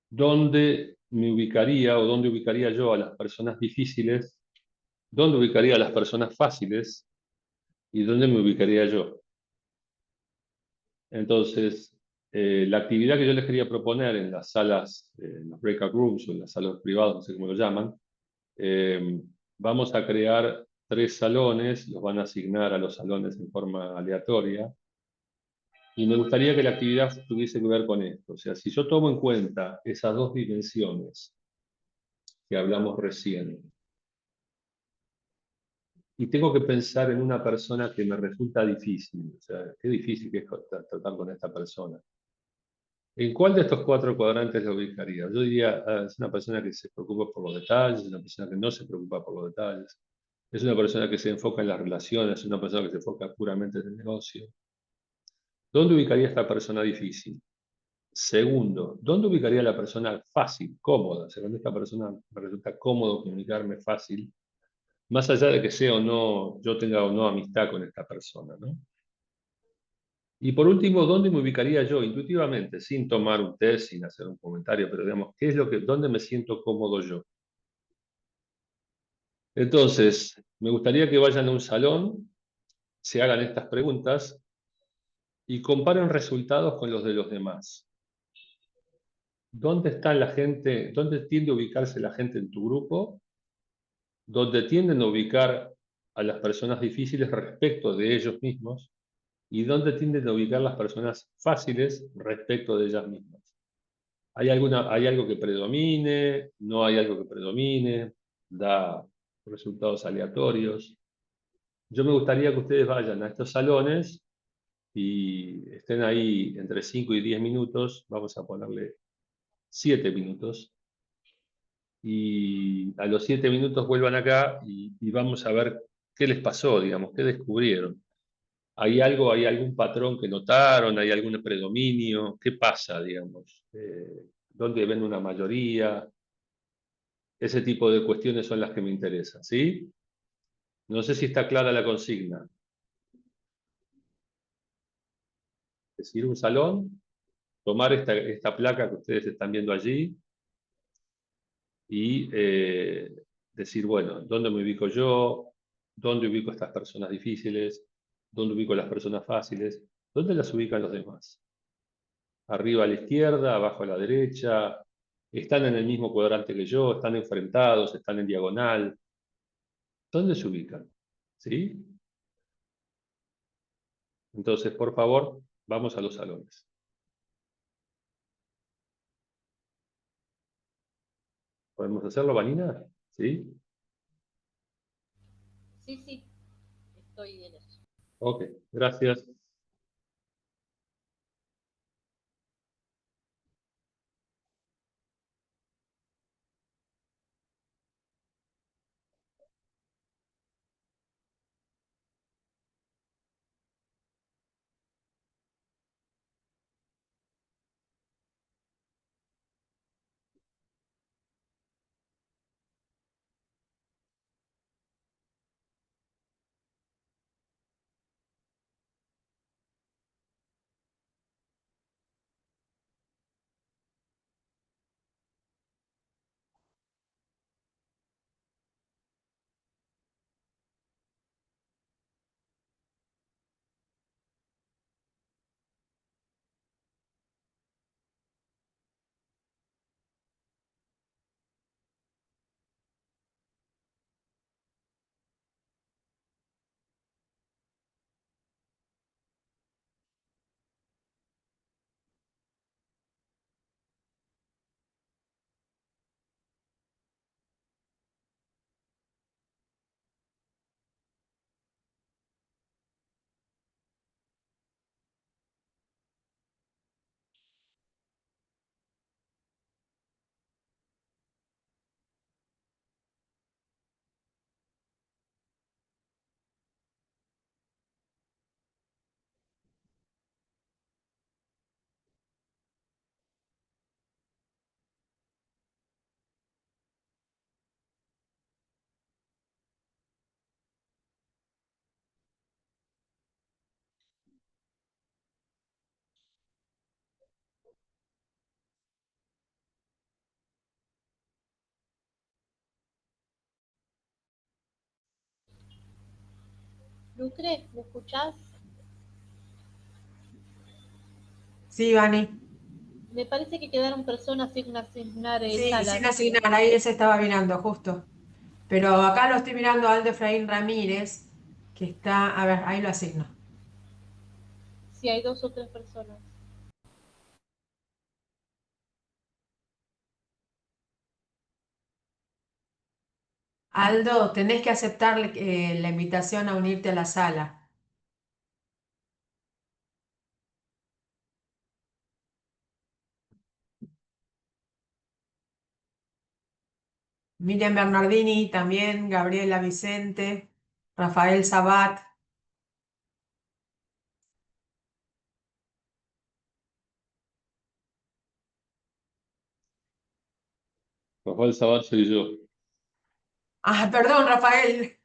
Speaker 1: dónde me ubicaría o dónde ubicaría yo a las personas difíciles, dónde ubicaría a las personas fáciles y dónde me ubicaría yo. Entonces, la actividad que yo les quería proponer en las salas, en los breakout rooms o en las salas privadas, no sé cómo lo llaman, vamos a crear 3 salones, los van a asignar a los salones en forma aleatoria, Y me gustaría que la actividad tuviese que ver con esto. O sea, si yo tomo en cuenta esas dos dimensiones que hablamos recién, y tengo que pensar en una persona que me resulta difícil, o sea, qué difícil que es tratar con esta persona. ¿En cuál de estos cuatro cuadrantes lo ubicaría? Yo diría, es una persona que se preocupa por los detalles, es una persona que no se preocupa por los detalles, es una persona que se enfoca en las relaciones, es una persona que se enfoca puramente en el negocio. ¿Dónde ubicaría a esta persona difícil? Segundo, ¿dónde ubicaría a la persona fácil, cómoda? O sea, cuando esta persona me resulta cómodo comunicarme fácil, más allá de que sea o no, yo tenga o no amistad con esta persona, ¿no? Y por último, ¿dónde me ubicaría yo intuitivamente, sin tomar un test, sin hacer un comentario, pero digamos, dónde me siento cómodo yo? Entonces, me gustaría que vayan a un salón, se hagan estas preguntas y comparen resultados con los de los demás. ¿Dónde está la gente, dónde tiende a ubicarse la gente en tu grupo? ¿Dónde tienden a ubicar a las personas difíciles respecto de ellos mismos? ¿Y dónde tienden a ubicar las personas fáciles respecto de ellas mismas? ¿Hay algo que predomine? ¿No hay algo que predomine? ¿Da resultados aleatorios? Yo me gustaría que ustedes vayan a estos salones y estén ahí entre 5 y 10 minutos, vamos a ponerle 7 minutos, y a los 7 minutos vuelvan acá y vamos a ver qué les pasó, digamos, qué descubrieron. Hay algún patrón que notaron? ¿Hay algún predominio? ¿Qué pasa, digamos? ¿Dónde ven una mayoría? Ese tipo de cuestiones son las que me interesan, ¿sí? No sé si está clara la consigna. Es decir, un salón, tomar esta placa que ustedes están viendo allí y decir, bueno, ¿dónde me ubico yo? ¿Dónde ubico a estas personas difíciles? ¿Dónde ubico a las personas fáciles? ¿Dónde las ubican los demás? Arriba a la izquierda, abajo a la derecha, están en el mismo cuadrante que yo, están enfrentados, están en diagonal. ¿Dónde se ubican? ¿Sí? Entonces, por favor, vamos a los salones. ¿Podemos hacerlo, Vanina? ¿Sí?
Speaker 3: Sí, sí, estoy en eso.
Speaker 1: Ok, gracias.
Speaker 3: Lucre, ¿me escuchás?
Speaker 2: Sí, Vani.
Speaker 3: Me parece que quedaron personas sin asignar
Speaker 2: Sí, sin
Speaker 3: salas.
Speaker 2: asignar, ahí se estaba mirando, justo. Pero acá lo estoy mirando a Aldo Efraín Ramírez, que está, a ver, ahí lo asigno.
Speaker 3: si hay dos o tres personas.
Speaker 4: Aldo, tenés que aceptar la invitación a unirte a la sala. Miriam Bernardini también, Gabriela Vicente, Rafael Sabat.
Speaker 1: Rafael Sabat soy yo.
Speaker 4: Ah, perdón, Rafael.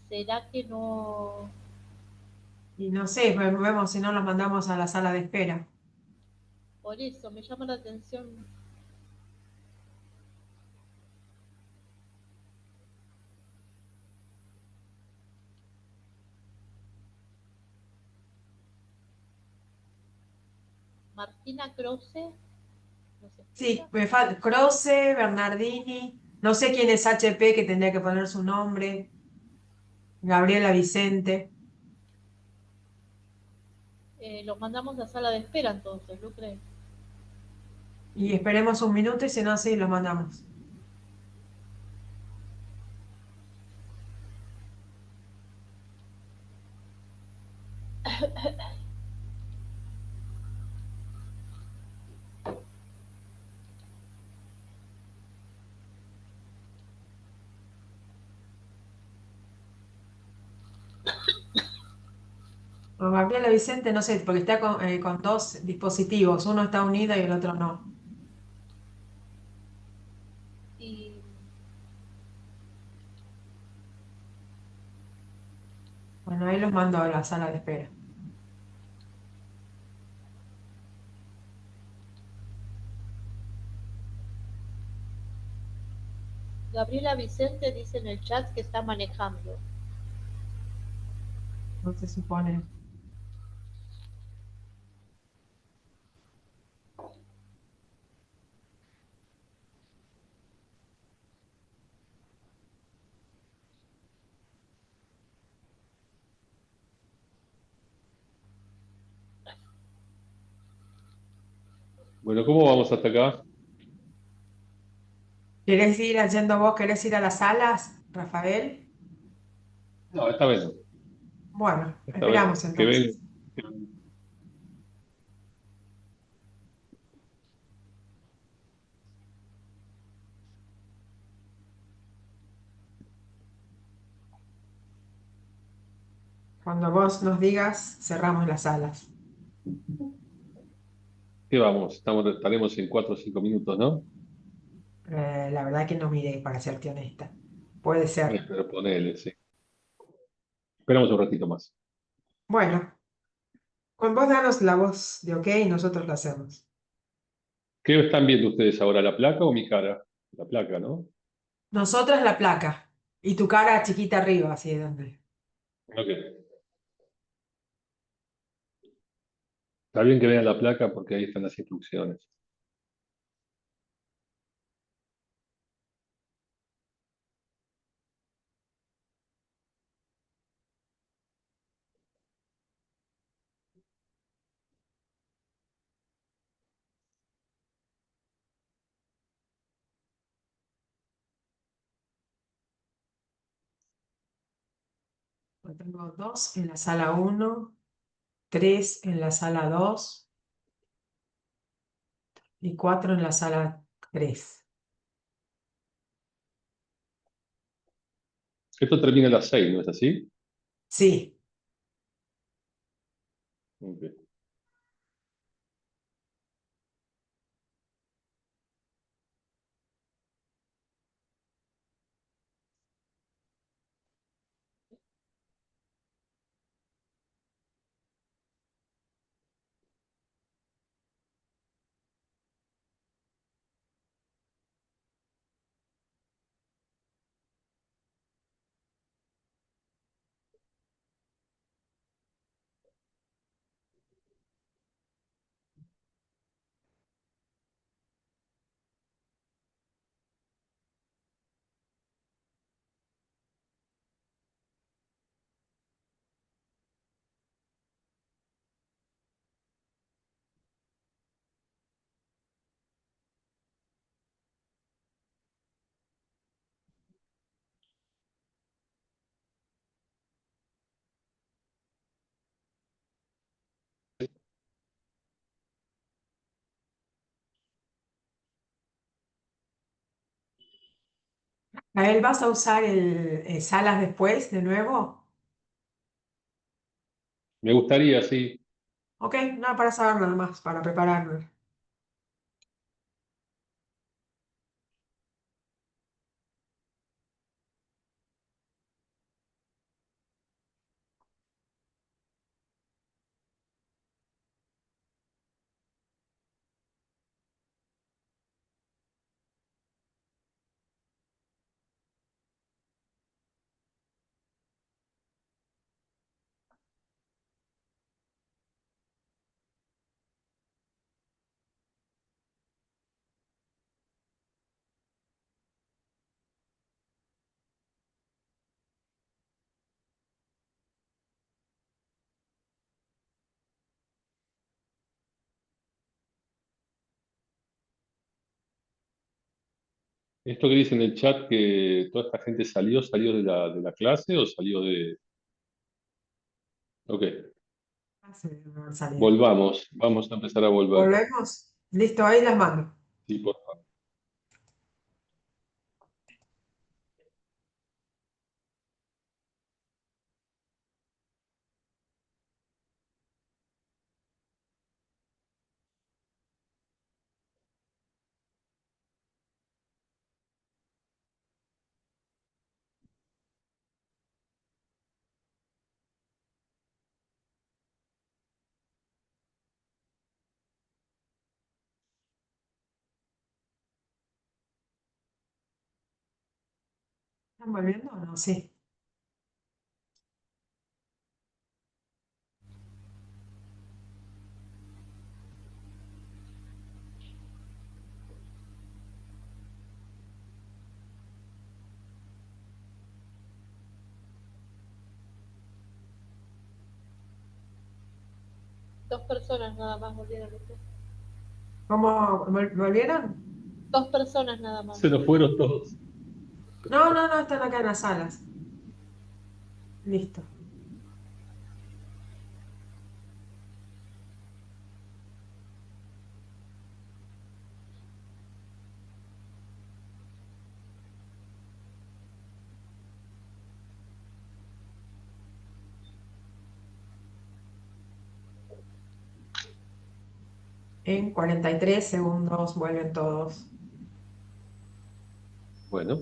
Speaker 3: ¿Será que no?
Speaker 4: Y no sé, vemos si no los mandamos a la sala de espera.
Speaker 3: Por eso me llama la atención. Martina Croce, ¿nos
Speaker 4: Sí,
Speaker 3: explica?
Speaker 4: me falta Croce, Bernardini, no sé quién es HP que tendría que poner su nombre, Gabriela Vicente.
Speaker 3: Los mandamos a sala de espera entonces, ¿no crees?
Speaker 4: Y esperemos un minuto y si no, sí, los mandamos. O Gabriela Vicente, no sé, porque está con dos dispositivos, uno está unido y el otro no.
Speaker 3: Y
Speaker 4: Bueno, ahí los mando a la sala de espera.
Speaker 3: Gabriela Vicente dice en el chat que está manejando.
Speaker 4: No se supone.
Speaker 1: Bueno, ¿cómo vamos hasta acá?
Speaker 4: ¿Querés ir yendo vos? ¿Querés ir a las salas, Rafael?
Speaker 1: No, esta vez no.
Speaker 4: Bueno,
Speaker 1: Esta vez
Speaker 4: esperamos
Speaker 1: que venga.
Speaker 4: entonces. Cuando vos nos digas, cerramos las salas.
Speaker 1: ¿Qué vamos? Estaremos en 4 o 5 minutos, ¿no?
Speaker 4: La verdad que no miré, para serte honesta. Puede ser.
Speaker 1: Pero ponele, sí. Esperamos un ratito más.
Speaker 4: Bueno, con vos danos la voz de OK y nosotros la hacemos.
Speaker 1: ¿Qué están viendo ustedes ahora, la placa o mi cara? La placa, ¿no?
Speaker 4: Nosotras la placa y tu cara chiquita arriba, así de donde.
Speaker 1: Ok. Está bien que vean la placa porque ahí están las instrucciones.
Speaker 4: Yo tengo dos en la sala uno, tres en la sala 2 y cuatro en la sala 3.
Speaker 1: Esto termina a las 6, ¿no es así?
Speaker 4: Sí,
Speaker 1: Ok.
Speaker 4: Jael, ¿vas a usar el salas después de nuevo?
Speaker 1: Me gustaría, sí.
Speaker 4: Ok, no, para saber nada más, para prepararlo.
Speaker 1: Esto que dice en el chat que toda esta gente salió de la clase o salió de... Ok,
Speaker 4: Ah, sí, debe haber salido.
Speaker 1: volvamos, vamos a empezar a volver.
Speaker 4: ¿Volvemos? Listo, ahí las mando.
Speaker 1: Sí, por favor.
Speaker 4: ¿Están volviendo o no? Sí.
Speaker 3: Dos personas nada más volvieron.
Speaker 4: ¿Cómo volvieron?
Speaker 3: Dos personas nada más.
Speaker 1: Se nos fueron todos.
Speaker 4: No, no, no, están acá en las salas. Listo. En 43 segundos vuelven todos.
Speaker 1: Bueno,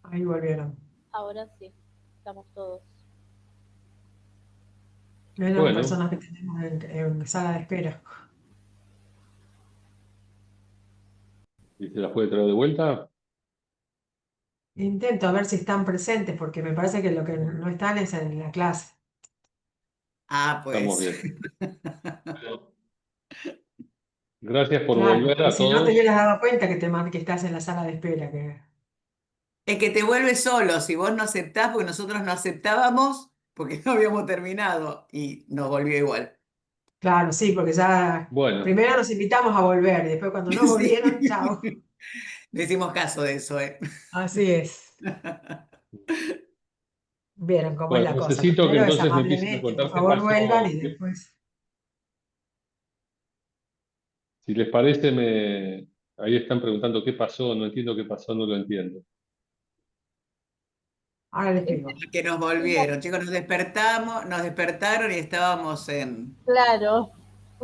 Speaker 4: Ahí volvieron.
Speaker 3: Ahora sí, estamos todos.
Speaker 4: Ven a las
Speaker 1: bueno,
Speaker 4: personas que tenemos en sala de espera.
Speaker 1: ¿y se las puede traer de vuelta?
Speaker 4: Intento a ver si están presentes, porque me parece que lo que
Speaker 1: Bueno,
Speaker 4: no están es en la clase.
Speaker 5: Ah,
Speaker 1: estamos
Speaker 5: pues.
Speaker 1: bien. Bueno, gracias por
Speaker 4: Claro,
Speaker 1: volver
Speaker 4: y
Speaker 1: a
Speaker 4: si no te
Speaker 1: todos.
Speaker 4: hubieras dado cuenta que estás en la sala de espera.
Speaker 5: Es que te vuelves solo, si vos no aceptás, porque nosotros no aceptábamos, porque no habíamos terminado y nos volvió igual.
Speaker 4: Claro, sí, porque ya
Speaker 1: Bueno,
Speaker 4: primero nos invitamos a volver y después cuando no
Speaker 5: Sí.
Speaker 4: volvieron, chao.
Speaker 5: Le hicimos caso de eso, ¿eh?
Speaker 4: Así es. Vieron cómo es
Speaker 1: bueno,
Speaker 4: la cosa.
Speaker 1: necesito que
Speaker 4: Primero es
Speaker 1: entonces me empiecen a
Speaker 4: amablemente, por
Speaker 1: contar qué
Speaker 4: favor vuelvan
Speaker 1: pasó.
Speaker 4: y después.
Speaker 1: Si les parece, ahí están preguntando qué pasó, no entiendo qué pasó, no lo entiendo.
Speaker 4: Ahora les explico.
Speaker 5: Que nos volvieron, chicos, nos despertaron y
Speaker 3: Claro,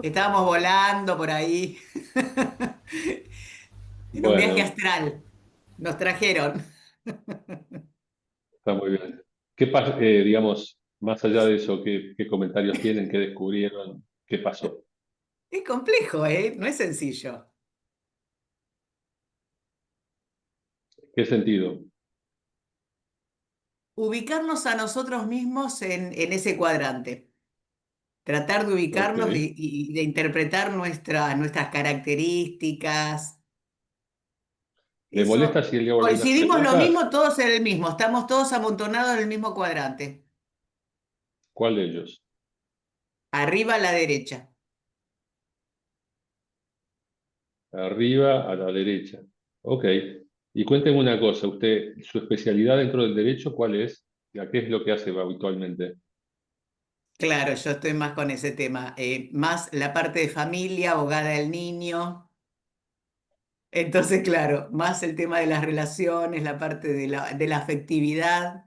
Speaker 5: estábamos volando por ahí, en un viaje
Speaker 1: Bueno,
Speaker 5: astral. Nos trajeron.
Speaker 1: está muy bien. ¿Qué pasa, digamos, más allá de eso, qué comentarios tienen, qué descubrieron, qué pasó?
Speaker 5: Es complejo, ¿eh? No es sencillo.
Speaker 1: ¿Qué sentido?
Speaker 5: Ubicarnos a nosotros mismos en ese cuadrante. Tratar de
Speaker 1: Ok.
Speaker 5: ubicarnos y de interpretar nuestras características.
Speaker 1: ¿Le molesta
Speaker 5: Eso.
Speaker 1: si le hago algunas
Speaker 5: Coincidimos lo
Speaker 1: preguntas?
Speaker 5: mismo, todos en el mismo. Estamos todos amontonados en el mismo cuadrante.
Speaker 1: ¿Cuál de ellos?
Speaker 5: Arriba a la derecha.
Speaker 1: Arriba a la derecha. Ok. Y cuénteme una cosa, usted, su especialidad dentro del derecho, ¿cuál es? ¿A qué es lo que hace habitualmente?
Speaker 5: Claro, yo estoy más con ese tema. Más la parte de familia, abogada del niño. Entonces, claro, más el tema de las relaciones, la parte de la afectividad.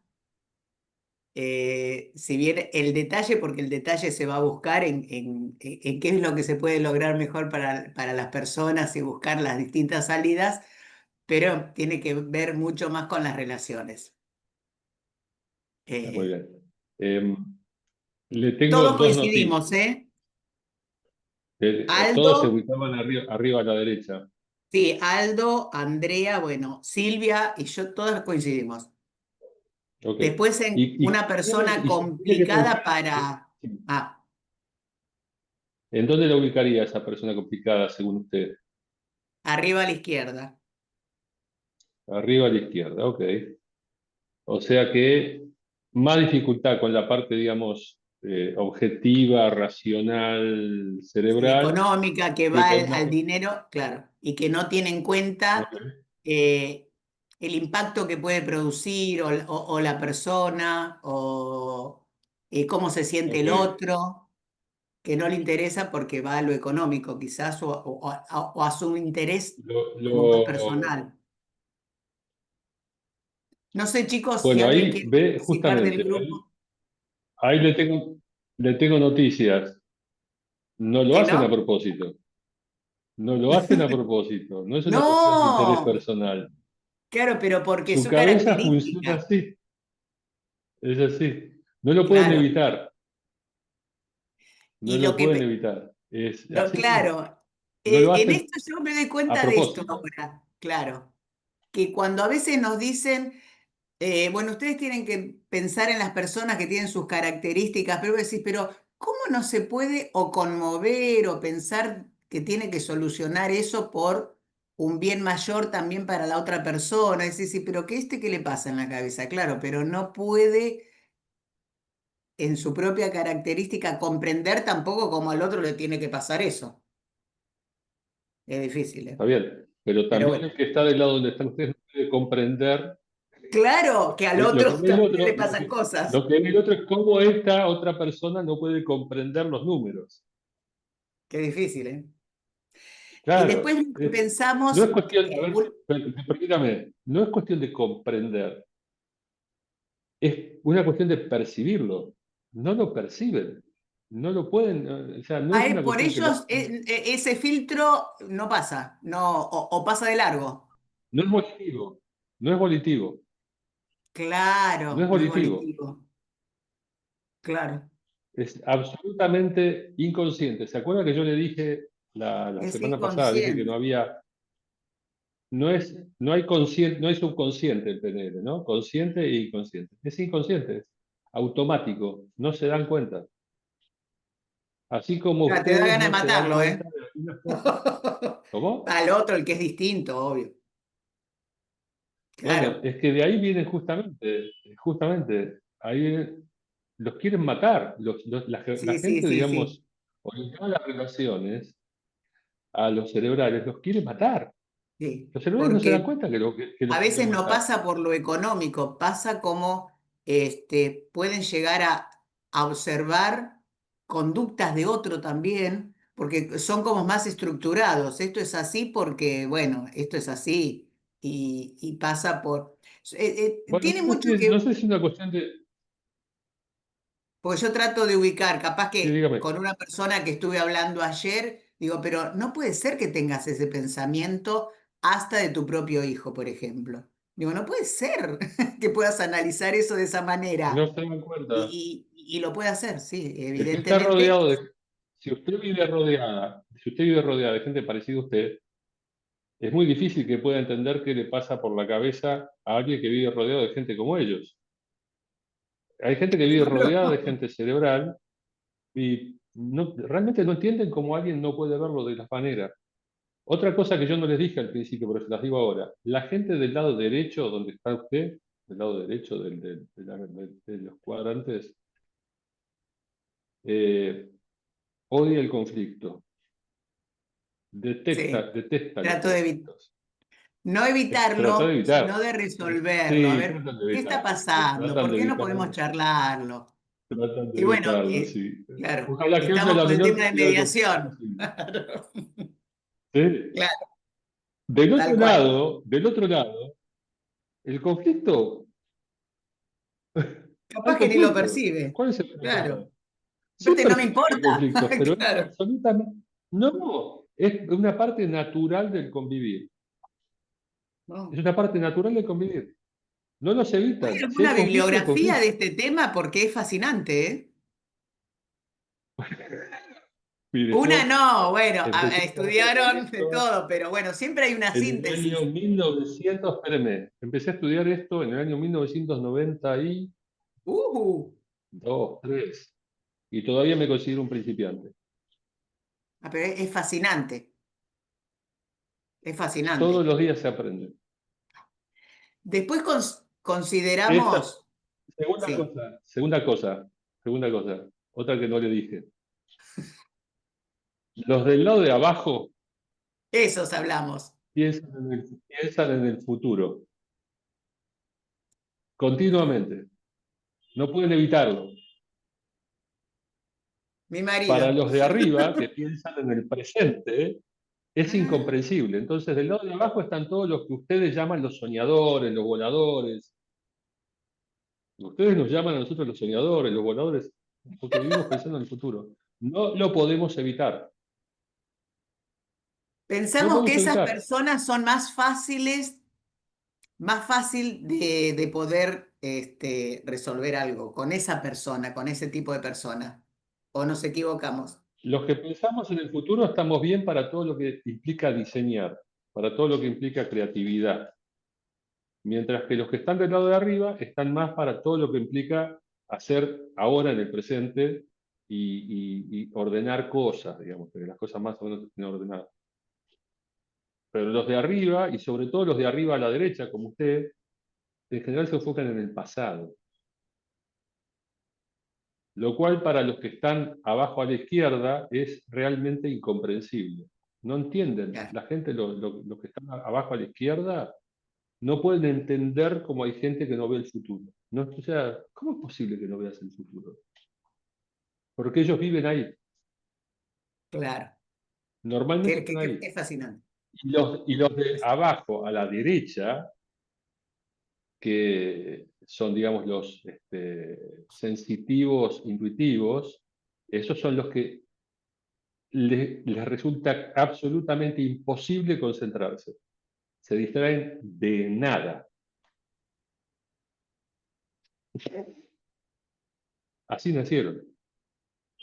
Speaker 5: Si bien el detalle, porque el detalle se va a buscar en qué es lo que se puede lograr mejor para las personas y buscar las distintas salidas, pero tiene que ver mucho más con las relaciones.
Speaker 1: Muy
Speaker 5: Eh,
Speaker 1: bien. Em, le tengo
Speaker 5: todos
Speaker 1: dos
Speaker 5: coincidimos,
Speaker 1: noticias.
Speaker 5: ¿eh?
Speaker 1: Todos se
Speaker 5: Aldo,
Speaker 1: ubicaban arriba a la derecha.
Speaker 5: sí, Aldo, Andrea, bueno, Silvia y yo, todos coincidimos.
Speaker 1: Ok.
Speaker 5: Después en
Speaker 1: ¿Y
Speaker 5: una persona
Speaker 1: y si tiene que
Speaker 5: complicada
Speaker 1: pensar,
Speaker 5: para...
Speaker 1: sí,
Speaker 5: Ah,
Speaker 1: ¿en dónde la ubicaría esa persona complicada según usted?
Speaker 5: arriba a la izquierda.
Speaker 1: Arriba a la izquierda, ok. O sea que más dificultad con la parte, digamos, objetiva, racional,
Speaker 5: Sí,
Speaker 1: cerebral,
Speaker 5: económica que
Speaker 1: que
Speaker 5: va
Speaker 1: con
Speaker 5: al dinero, claro, y que no tiene en cuenta
Speaker 1: ok,
Speaker 5: eh, el impacto que puede producir o la persona o cómo se siente
Speaker 1: ok.
Speaker 5: el otro, que no le interesa porque va a lo económico quizás o a su interés como más personal. No sé, chicos, si
Speaker 1: Bueno,
Speaker 5: alguien
Speaker 1: ahí
Speaker 5: quiere
Speaker 1: ve
Speaker 5: participar del
Speaker 1: justamente,
Speaker 5: grupo,
Speaker 1: ahí le tengo noticias. No lo
Speaker 5: que
Speaker 1: hacen a
Speaker 5: no.
Speaker 1: propósito. No lo hacen a propósito. No es una cuestión de interés
Speaker 5: No,
Speaker 1: personal.
Speaker 5: claro, pero porque
Speaker 1: Su
Speaker 5: su
Speaker 1: cabeza funciona
Speaker 5: característica,
Speaker 1: así. Es así. No lo pueden
Speaker 5: claro.
Speaker 1: evitar. No
Speaker 5: Y lo
Speaker 1: lo pueden
Speaker 5: que,
Speaker 1: evitar. Es así.
Speaker 5: claro,
Speaker 1: No lo
Speaker 5: en
Speaker 1: hacen
Speaker 5: esto yo me doy
Speaker 1: a
Speaker 5: cuenta de esto
Speaker 1: propósito.
Speaker 5: ahora, claro, que cuando a veces nos dicen, bueno, ustedes tienen que pensar en las personas que tienen sus características, pero vos decís, pero ¿cómo no se puede o conmover o pensar que tiene que solucionar eso por un bien mayor también para la otra persona? Es decir, pero ¿qué le pasa en la cabeza? Claro, pero no puede en su propia característica comprender tampoco cómo al otro le tiene que pasar eso. Es difícil, ¿eh?
Speaker 1: Está bien. Pero
Speaker 5: Pero
Speaker 1: también
Speaker 5: bueno,
Speaker 1: el que está del lado donde están ustedes no puede comprender
Speaker 5: claro que al
Speaker 1: lo que
Speaker 5: otro
Speaker 1: ve el
Speaker 5: también le
Speaker 1: otro.
Speaker 5: pasan cosas.
Speaker 1: Lo que ve el otro es cómo esta otra persona no puede comprender los números.
Speaker 5: Qué difícil, ¿eh? Y
Speaker 1: Claro.
Speaker 5: después
Speaker 1: No
Speaker 5: pensamos,
Speaker 1: es cuestión, a ver, permítame, no es cuestión de comprender. Es una cuestión de percibirlo. No lo perciben. No lo pueden, o sea, no es una
Speaker 5: por
Speaker 1: cuestión que lo
Speaker 5: ellos
Speaker 1: hacen.
Speaker 5: ese filtro no pasa, no, o pasa de largo.
Speaker 1: No es volitivo. No es volitivo. No es
Speaker 5: Claro, no es
Speaker 1: volitivo.
Speaker 5: volitivo. Claro,
Speaker 1: Es absolutamente inconsciente. ¿Se acuerda que yo le dije la
Speaker 5: es
Speaker 1: semana pasada, dije que
Speaker 5: inconsciente.
Speaker 1: no hay consciente, no hay subconsciente en PNL, ¿no? Consciente e inconsciente. Es inconsciente, es automático, no se dan cuenta. Así como
Speaker 5: Claro, te da
Speaker 1: ustedes
Speaker 5: ganas de
Speaker 1: no se dan
Speaker 5: matarlo, ¿eh?
Speaker 1: cuenta de algunas cosas. ¿Cómo?
Speaker 5: Al otro, el que es distinto, obvio.
Speaker 1: Bueno,
Speaker 5: Claro,
Speaker 1: es que de ahí viene justamente, ahí los quieren matar. La
Speaker 5: sí, sí,
Speaker 1: gente,
Speaker 5: sí, sí.
Speaker 1: digamos, orientada a las relaciones, a los cerebrales, los quiere matar.
Speaker 5: Sí,
Speaker 1: Los cerebrales no se dan
Speaker 5: porque
Speaker 1: cuenta que
Speaker 5: a
Speaker 1: los quieren
Speaker 5: veces no
Speaker 1: matar.
Speaker 5: pasa por lo económico, pasa como pueden llegar a observar conductas de otro también, porque son como más estructurados. Esto es así porque, bueno, esto es así y pasa por...
Speaker 1: Bueno,
Speaker 5: tiene mucho
Speaker 1: no
Speaker 5: que...
Speaker 1: sé si es una cuestión de...
Speaker 5: Porque yo trato de ubicar, capaz
Speaker 1: Sí,
Speaker 5: que
Speaker 1: dígame.
Speaker 5: con una persona que estuve hablando ayer, digo, pero no puede ser que tengas ese pensamiento hasta de tu propio hijo, por ejemplo. Digo, no puede ser que puedas analizar eso de esa
Speaker 1: No
Speaker 5: manera
Speaker 1: se dan cuenta.
Speaker 5: y lo puede hacer, sí,
Speaker 1: Es que está
Speaker 5: evidentemente.
Speaker 1: rodeado de... Si usted vive rodeada de gente parecida a usted, es muy difícil que pueda entender qué le pasa por la cabeza a alguien que vive rodeado de gente como ellos. Hay gente que vive rodeada de gente cerebral y realmente no entienden cómo alguien no puede verlo de la manera. Otra cosa que yo no les dije al principio, pero se las digo ahora. La gente del lado derecho, donde está usted, del lado derecho de los cuadrantes, odia el conflicto. Detesta los
Speaker 5: Trato de
Speaker 1: conflictos.
Speaker 5: no
Speaker 1: Trata de
Speaker 5: evitarlo,
Speaker 1: evitar.
Speaker 5: sino de resolverlo. A
Speaker 1: Sí,
Speaker 5: ver,
Speaker 1: tratan de
Speaker 5: ¿qué está
Speaker 1: evitarlo.
Speaker 5: pasando?
Speaker 1: Tratan
Speaker 5: ¿Por
Speaker 1: de
Speaker 5: qué no podemos
Speaker 1: evitarlo.
Speaker 5: charlarlo?
Speaker 1: Tratan de
Speaker 5: Y bueno,
Speaker 1: evitarlo, sí.
Speaker 5: claro,
Speaker 1: Ojalá que use
Speaker 5: estamos
Speaker 1: la
Speaker 5: con el
Speaker 1: menor
Speaker 5: tema de
Speaker 1: cantidad de conflictos
Speaker 5: mediación.
Speaker 1: posible.
Speaker 5: Claro,
Speaker 1: ¿Sí?
Speaker 5: claro,
Speaker 1: Del
Speaker 5: tal cual.
Speaker 1: otro lado, el conflicto, hay
Speaker 5: Capaz que ni lo
Speaker 1: conflictos.
Speaker 5: percibe.
Speaker 1: ¿Cuál es el
Speaker 5: Claro.
Speaker 1: problema?
Speaker 5: Aparte, no me
Speaker 1: Siempre hay
Speaker 5: importa.
Speaker 1: conflictos, pero es
Speaker 5: Claro.
Speaker 1: absolutamente... No, es una parte natural del convivir.
Speaker 5: No.
Speaker 1: Es una parte natural del convivir. No los
Speaker 5: ¿Hay
Speaker 1: evitan. Si
Speaker 5: alguna
Speaker 1: hay conflicto, hay
Speaker 5: bibliografía de
Speaker 1: conflicto.
Speaker 5: este tema? Porque es fascinante, ¿eh?
Speaker 1: Mire,
Speaker 5: Una
Speaker 1: yo
Speaker 5: no, bueno,
Speaker 1: empecé a trabajar en
Speaker 5: estudiaron de
Speaker 1: esto
Speaker 5: todo, pero bueno, siempre hay una
Speaker 1: en el año
Speaker 5: síntesis.
Speaker 1: 1900, espéreme, empecé a estudiar esto en el año 1992,
Speaker 5: Uh,
Speaker 1: 3, y todavía me considero un principiante.
Speaker 5: pero es fascinante, es
Speaker 1: Todos
Speaker 5: fascinante.
Speaker 1: los días se aprende.
Speaker 5: Después
Speaker 1: Esta,
Speaker 5: consideramos,
Speaker 1: segunda
Speaker 5: sí,
Speaker 1: cosa, segunda cosa, segunda cosa, otra que no le dije. Los del lado de abajo
Speaker 5: esos hablamos.
Speaker 1: piensan en el futuro, continuamente. No pueden evitarlo.
Speaker 5: Mi
Speaker 1: Para
Speaker 5: marido.
Speaker 1: los de arriba, que piensan en el presente, es
Speaker 5: Ah,
Speaker 1: incomprensible. Entonces, del lado de abajo están todos los que ustedes llaman los soñadores, los voladores. Ustedes nos llaman a nosotros los soñadores, los voladores, porque vivimos pensando en el futuro. No lo podemos evitar. No lo
Speaker 5: pensamos que
Speaker 1: podemos
Speaker 5: esas
Speaker 1: evitar.
Speaker 5: personas son más fáciles, más fácil de poder resolver algo con esa persona, con ese tipo de persona. ¿O nos equivocamos?
Speaker 1: Los que pensamos en el futuro estamos bien para todo lo que implica diseñar, para todo lo que implica creatividad. Mientras que los que están del lado de arriba están más para todo lo que implica hacer ahora en el presente y ordenar cosas, digamos, que las cosas más o menos estén ordenadas. Pero los de arriba, y sobre todo los de arriba a la derecha, como usted, en general se enfocan en el pasado. Lo cual para los que están abajo a la izquierda es realmente incomprensible. No entienden.
Speaker 5: Claro,
Speaker 1: La gente, los que están abajo a la izquierda, no pueden entender cómo hay gente que no ve el futuro. No, o sea, ¿cómo es posible que no veas el futuro? Porque ellos viven ahí.
Speaker 5: claro.
Speaker 1: Normalmente están
Speaker 5: Que
Speaker 1: ahí.
Speaker 5: es fascinante.
Speaker 1: Y los de abajo a la derecha, que son, digamos, los sensitivos, intuitivos, esos son los que les resulta absolutamente imposible concentrarse. Se distraen de nada. Así nacieron.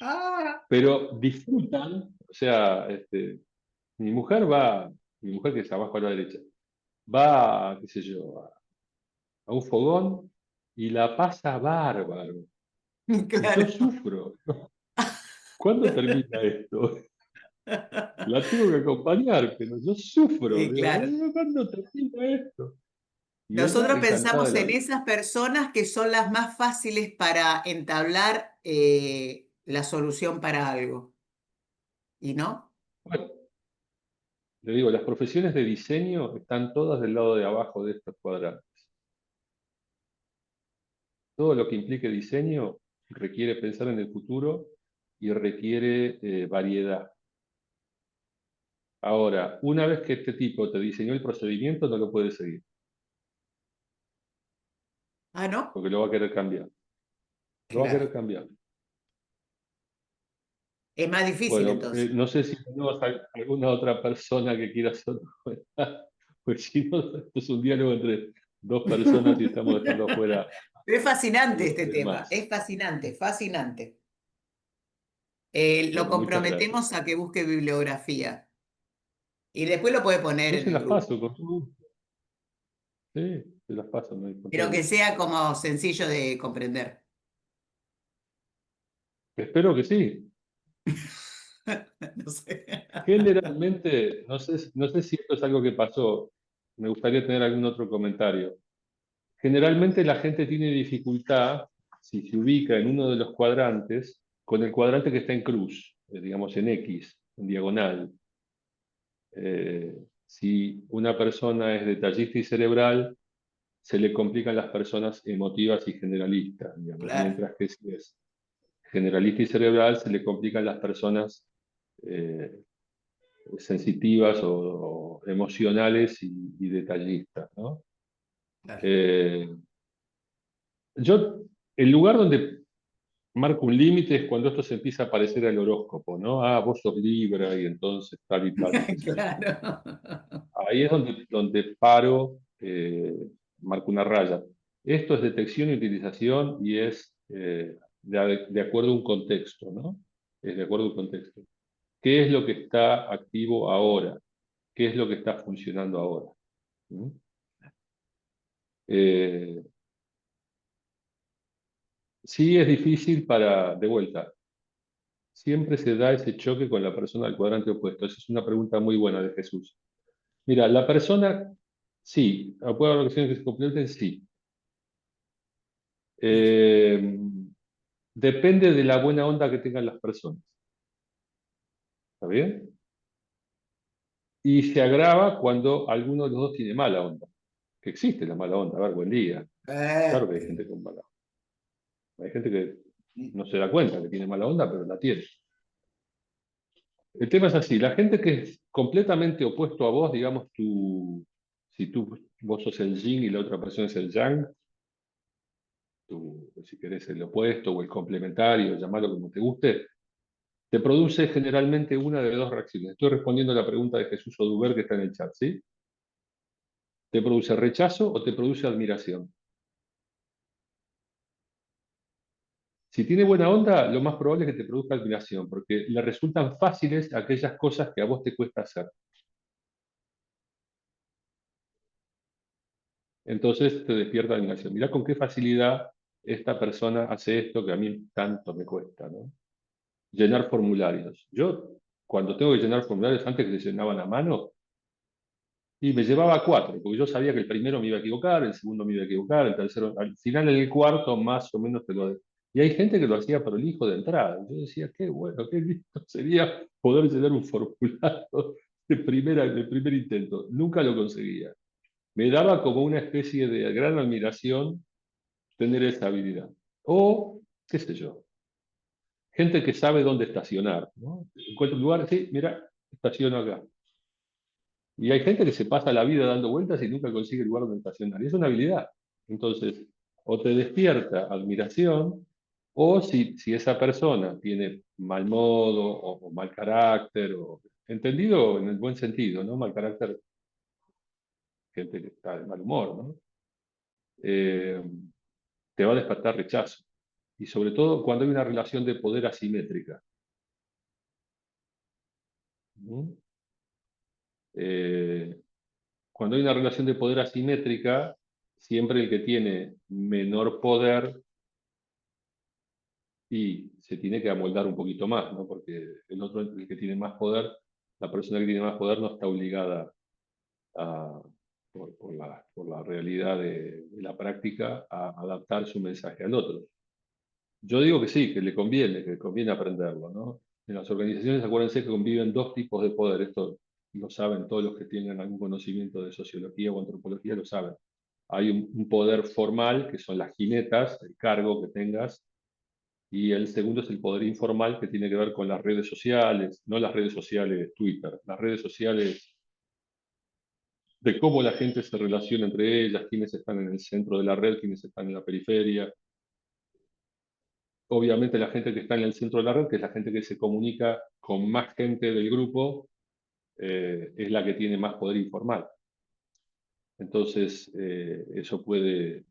Speaker 5: Ah,
Speaker 1: Pero disfrutan, o sea, mi mujer que es abajo a la derecha, va, qué sé yo, a un fogón y la pasa bárbaro. Y yo
Speaker 5: claro.
Speaker 1: sufro. ¿Cuándo termina esto? La tengo que acompañar, pero yo sufro.
Speaker 5: Sí,
Speaker 1: Digo,
Speaker 5: claro.
Speaker 1: ¿cuándo termina esto? Y ella
Speaker 5: Nosotros
Speaker 1: encantada de
Speaker 5: pensamos
Speaker 1: la
Speaker 5: en
Speaker 1: vida.
Speaker 5: esas personas que son las más fáciles para entablar la solución para algo. ¿Y no?
Speaker 1: Bueno, le digo, las profesiones de diseño están todas del lado de abajo de estos cuadrantes. Todo lo que implique diseño requiere pensar en el futuro y requiere variedad. Ahora, una vez que este tipo te diseñó el procedimiento, no lo puedes seguir,
Speaker 5: Ah, ¿no?
Speaker 1: porque lo va a querer cambiar. Lo va a
Speaker 5: Claro.
Speaker 1: querer cambiar.
Speaker 5: Es más difícil
Speaker 1: Bueno,
Speaker 5: entonces.
Speaker 1: no sé si tenemos alguna otra persona que quiera hacer comentar, pues si no, esto es un diálogo entre dos personas y estamos dejando afuera
Speaker 5: Pero es
Speaker 1: a
Speaker 5: fascinante
Speaker 1: los
Speaker 5: este tema,
Speaker 1: demás.
Speaker 5: es fascinante, fascinante. Lo
Speaker 1: Bueno, muchas gracias.
Speaker 5: comprometemos a que busque bibliografía. Y después lo puede poner
Speaker 1: Yo
Speaker 5: en
Speaker 1: se
Speaker 5: el
Speaker 1: las
Speaker 5: grupo,
Speaker 1: paso con todo gusto. Sí, se las paso con todo
Speaker 5: pero que
Speaker 1: gusto.
Speaker 5: sea como sencillo de comprender.
Speaker 1: Espero que sí.
Speaker 5: No sé.
Speaker 1: Generalmente, no sé si esto es algo que pasó, me gustaría tener algún otro comentario. Generalmente la gente tiene dificultad, si se ubica en uno de los cuadrantes, con el cuadrante que está en cruz, digamos en X, en diagonal. Si una persona es detallista y cerebral, se le complican las personas emotivas y generalistas, digamos,
Speaker 5: Claro,
Speaker 1: mientras que si es generalista y cerebral, se le complican las personas eh, sensitivas o emocionales y detallistas, ¿no?
Speaker 5: claro.
Speaker 1: Eh, el lugar donde marco un límite es cuando esto se empieza a parecer al horóscopo, ¿no? Ah, vos sos Libra y entonces tal y tal, qué sé yo.
Speaker 5: Claro.
Speaker 1: Ahí es donde paro, marco una raya. Esto es detección y utilización y es de acuerdo a un contexto, ¿no? Es de acuerdo a un contexto. ¿Qué es lo que está activo ahora? ¿Qué es lo que está funcionando ahora? ¿Mm? Eh, sí es difícil de vuelta, siempre se da ese choque con la persona del cuadrante opuesto. Esa es una pregunta muy buena de Jesús. Mira, la persona, sí, puede haber ocasiones que se completen, sí. Eh, Depende de la buena onda que tengan las personas. ¿Está bien? Y se agrava cuando alguno de los dos tiene mala onda. Que existe la mala onda. A ver, buen día. Claro que hay gente con mala onda. Hay gente que no se da cuenta que tiene mala onda, pero la tiene. El tema es así, la gente que es completamente opuesto a vos, digamos, si vos sos el yin y la otra persona es el yang, si querés el opuesto o el complementario, llamarlo como te guste, te produce generalmente una de dos reacciones. Estoy respondiendo a la pregunta de Jesús Oduber que está en el chat, ¿sí? ¿Te produce rechazo o te produce admiración? Si tiene buena onda, lo más probable es que te produzca admiración, porque le resultan fáciles aquellas cosas que a vos te cuesta hacer. Entonces te despierta admiración. Mirá con qué facilidad esta persona hace esto que a mí tanto me cuesta, ¿no? Llenar formularios. Yo, cuando tengo que llenar formularios, antes que se llenaban a mano, y me llevaba 4, porque yo sabía que el primero me iba a equivocar, el segundo me iba a equivocar, el tercero, al final en el cuarto más o menos te lo... Y hay gente que lo hacía prolijo de entrada. Yo decía, qué bueno, qué lindo sería poder llenar un formulario de primer intento. Nunca lo conseguía. Me daba como una especie de gran admiración tener esa habilidad. O, qué sé yo, gente que sabe dónde estacionar, ¿no? Encuentra un lugar, sí, mira, estaciono acá. Y hay gente que se pasa la vida dando vueltas y nunca consigue el lugar donde estacionar. Y es una habilidad. Entonces, o te despierta admiración, o si esa persona tiene mal modo o mal carácter, entendido en el buen sentido, ¿no? Mal carácter, gente que está de mal humor, ¿no? Eh, Te va a despertar rechazo. Y sobre todo cuando hay una relación de poder asimétrica. ¿No? Eh, Cuando hay una relación de poder asimétrica, siempre el que tiene menor poder y se tiene que amoldar un poquito más, ¿no? Porque el otro, el que tiene más poder, la persona que tiene más poder no está obligada a, por la realidad de la práctica a adaptar su mensaje al otro. Yo digo que sí, que le conviene aprenderlo, ¿no? En las organizaciones, acuérdense que conviven dos tipos de poder. Esto lo saben todos los que tengan algún conocimiento de sociología o antropología, lo saben. Hay un poder formal, que son las jinetas, el cargo que tengas, y el segundo es el poder informal, que tiene que ver con las redes sociales, no las redes sociales Twitter, las redes sociales de cómo la gente se relaciona entre ellas, quiénes están en el centro de la red, quiénes están en la periferia. Obviamente la gente que está en el centro de la red, que es la gente que se comunica con más gente del grupo, es la que tiene más poder informal. Entonces, eso puede,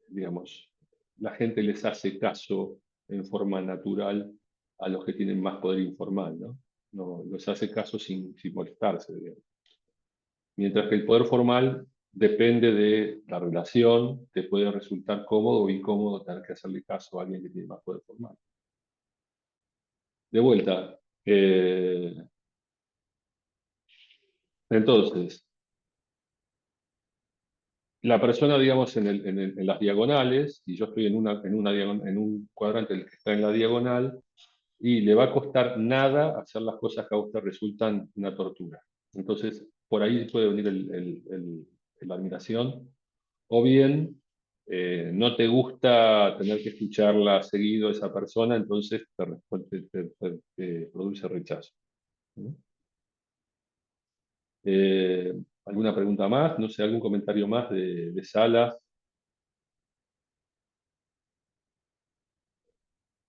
Speaker 1: digamos, la gente les hace caso en forma natural a los que tienen más poder informal, ¿no? no les hace caso sin molestarse, digamos. Mientras que el poder formal depende de la relación, te puede resultar cómodo o incómodo tener que hacerle caso a alguien que tiene más poder formal. De vuelta, entonces, la persona, digamos, en las diagonales, y yo estoy en un cuadrante que está en la diagonal, y le va a costar nada hacer las cosas que a usted resultan una tortura. Entonces, por ahí puede venir la admiración, o bien no te gusta tener que escucharla seguido a esa persona, entonces te produce rechazo. ¿No? ¿Alguna pregunta más? No sé, algún comentario más de Salas.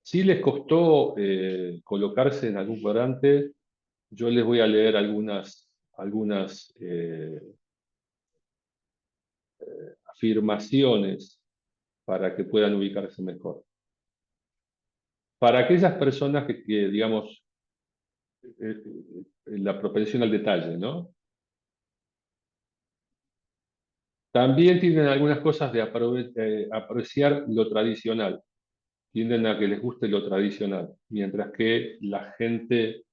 Speaker 1: Si les costó colocarse en algún cuadrante, yo les voy a leer algunas afirmaciones para que puedan ubicarse mejor. Para aquellas personas que digamos, la propensión al detalle, ¿no? También tienen algunas cosas de apreciar lo tradicional. Tienden a que les guste lo tradicional, mientras que la gente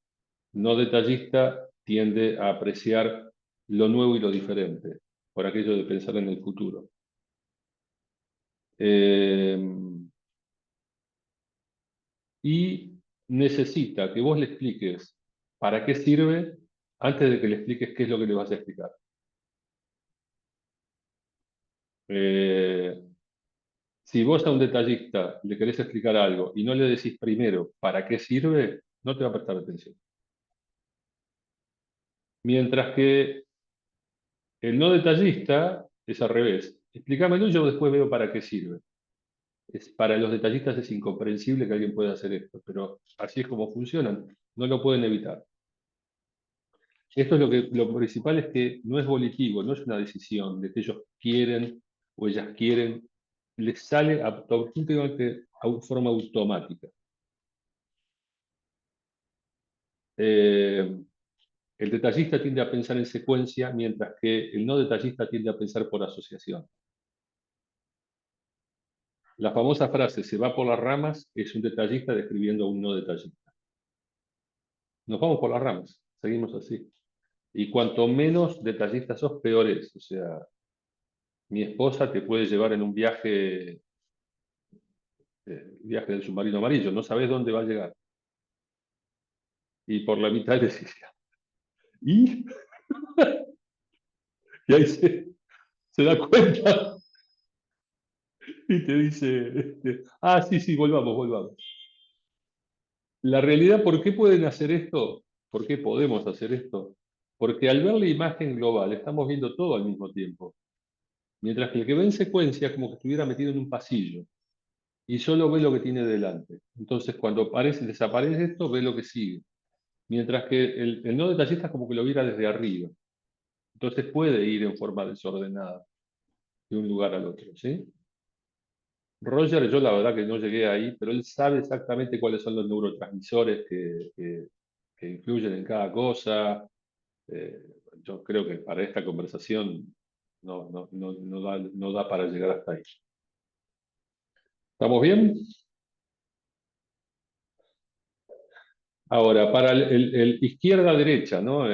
Speaker 1: no detallista tiende a apreciar lo nuevo y lo diferente, por aquello de pensar en el futuro. Y necesita que vos le expliques para qué sirve antes de que le expliques qué es lo que le vas a explicar. Si vos a un detallista le querés explicar algo y no le decís primero para qué sirve, no te va a prestar atención. Mientras que el no detallista es al revés. Explícamelo y yo después veo para qué sirve. Para los detallistas es incomprensible que alguien pueda hacer esto, pero así es como funcionan. No lo pueden evitar. Esto es lo principal es que no es volitivo, no es una decisión de que ellos quieren o ellas quieren, les sale absolutamente de forma automática. El detallista tiende a pensar en secuencia, mientras que el no detallista tiende a pensar por asociación. La famosa frase "se va por las ramas" es un detallista describiendo a un no detallista. Nos vamos por las ramas, seguimos así. Y cuanto menos detallista sos, peor es. O sea, mi esposa te puede llevar en un viaje del submarino amarillo, no sabes dónde va a llegar. Y por la mitad decís, ¿y? Y ahí se da cuenta y te dice, sí, sí, volvamos, volvamos. La realidad, ¿por qué pueden hacer esto? ¿Por qué podemos hacer esto? Porque al ver la imagen global estamos viendo todo al mismo tiempo. Mientras que el que ve en secuencia es como que estuviera metido en un pasillo y solo ve lo que tiene delante. Entonces, cuando desaparece esto, ve lo que sigue. Mientras que el no detallista es como que lo viera desde arriba. Entonces puede ir en forma desordenada de un lugar al otro, ¿sí? Roger, yo la verdad que no llegué ahí, pero él sabe exactamente cuáles son los neurotransmisores que influyen en cada cosa. Eh, yo creo que para esta conversación no da para llegar hasta ahí. ¿Estamos bien? Ahora, para el izquierda-derecha, ¿no?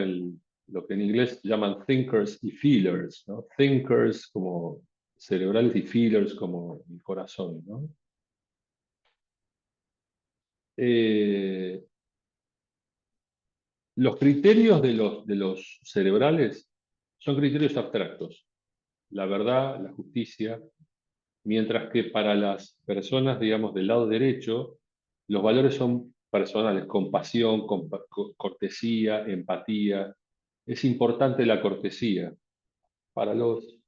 Speaker 1: Lo que en inglés llaman thinkers y feelers, ¿no? Thinkers como cerebrales y feelers como el corazón, ¿no? Los criterios de los cerebrales son criterios abstractos. La verdad, la justicia, mientras que para las personas, digamos, del lado derecho, los valores son personales, compasión, cortesía, empatía. Es importante la cortesía. Para los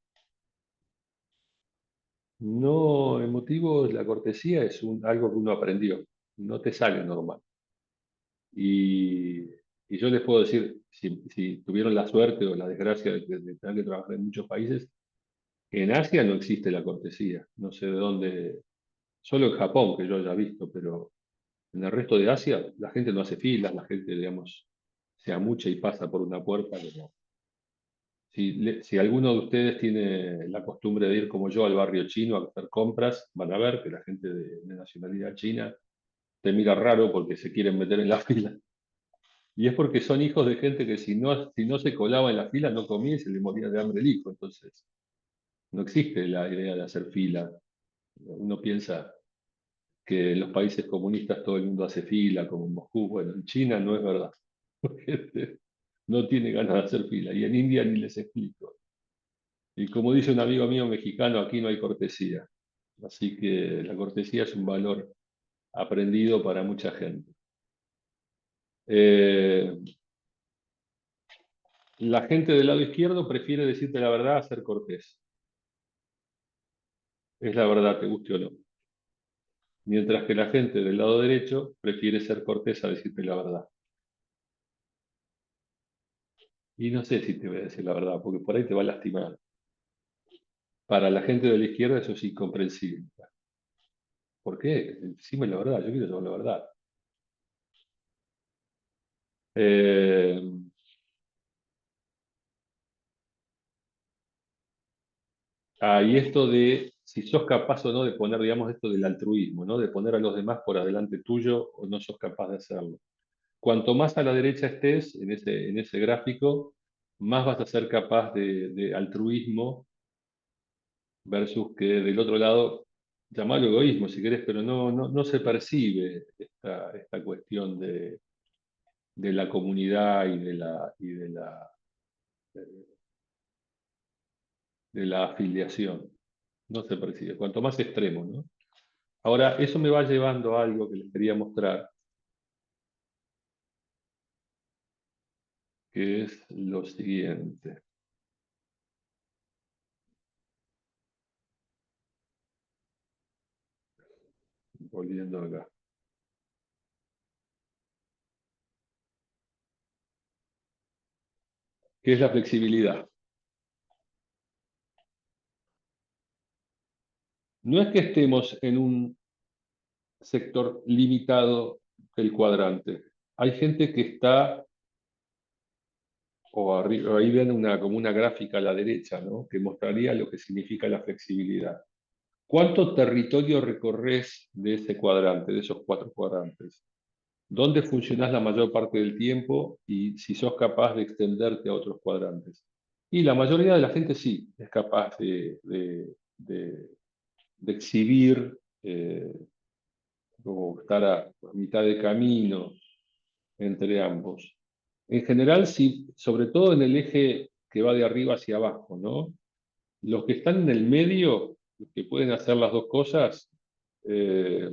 Speaker 1: no emotivos, la cortesía es algo que uno aprendió, no te sale normal. Y yo les puedo decir, si tuvieron la suerte o la desgracia de tener que trabajar en muchos países, en Asia no existe la cortesía. No sé de dónde, solo en Japón que yo haya visto, pero en el resto de Asia la gente no hace filas, la gente, digamos, se amucha y pasa por una puerta, como si alguno de ustedes tiene la costumbre de ir como yo al barrio chino a hacer compras, van a ver que la gente de nacionalidad china te mira raro porque se quieren meter en la fila. Y es porque son hijos de gente que si no se colaba en la fila no comía y se le moría de hambre el hijo. Entonces, no existe la idea de hacer fila. Uno piensa que en los países comunistas todo el mundo hace fila, como en Moscú. Bueno, en China no es verdad. Porque no tiene ganas de hacer fila. Y en India ni les explico. Y como dice un amigo mío mexicano, aquí no hay cortesía. Así que la cortesía es un valor aprendido para mucha gente. La gente del lado izquierdo prefiere decirte la verdad a ser cortés. Es la verdad, te guste o no. Mientras que la gente del lado derecho prefiere ser cortés a decirte la verdad. Y no sé si te voy a decir la verdad, porque por ahí te va a lastimar. Para la gente de la izquierda eso es incomprensible. ¿Por qué? Decime la verdad, yo quiero saber la verdad. Y esto de si sos capaz o no de poner, digamos, esto del altruismo, ¿no? De poner a los demás por adelante tuyo o no sos capaz de hacerlo. Cuanto más a la derecha estés en ese gráfico, más vas a ser capaz de altruismo versus que del otro lado, llamarlo egoísmo si querés, pero no se percibe esta cuestión de la comunidad y de la afiliación. No se percibe, cuanto más extremo, ¿no? Ahora, eso me va llevando a algo que les quería mostrar, que es lo siguiente. Volviendo acá. ¿Qué es la flexibilidad? No es que estemos en un sector limitado del cuadrante. Hay gente que está, o arriba, ahí ven como una gráfica a la derecha, ¿no? Que mostraría lo que significa la flexibilidad. ¿Cuánto territorio recorres de ese cuadrante, de esos 4 cuadrantes? ¿Dónde funcionás la mayor parte del tiempo y si sos capaz de extenderte a otros cuadrantes? Y la mayoría de la gente sí es capaz de exhibir, como estar a mitad de camino entre ambos. En general, sí, sobre todo en el eje que va de arriba hacia abajo, ¿no? Los que están en el medio, los que pueden hacer las dos cosas, eh,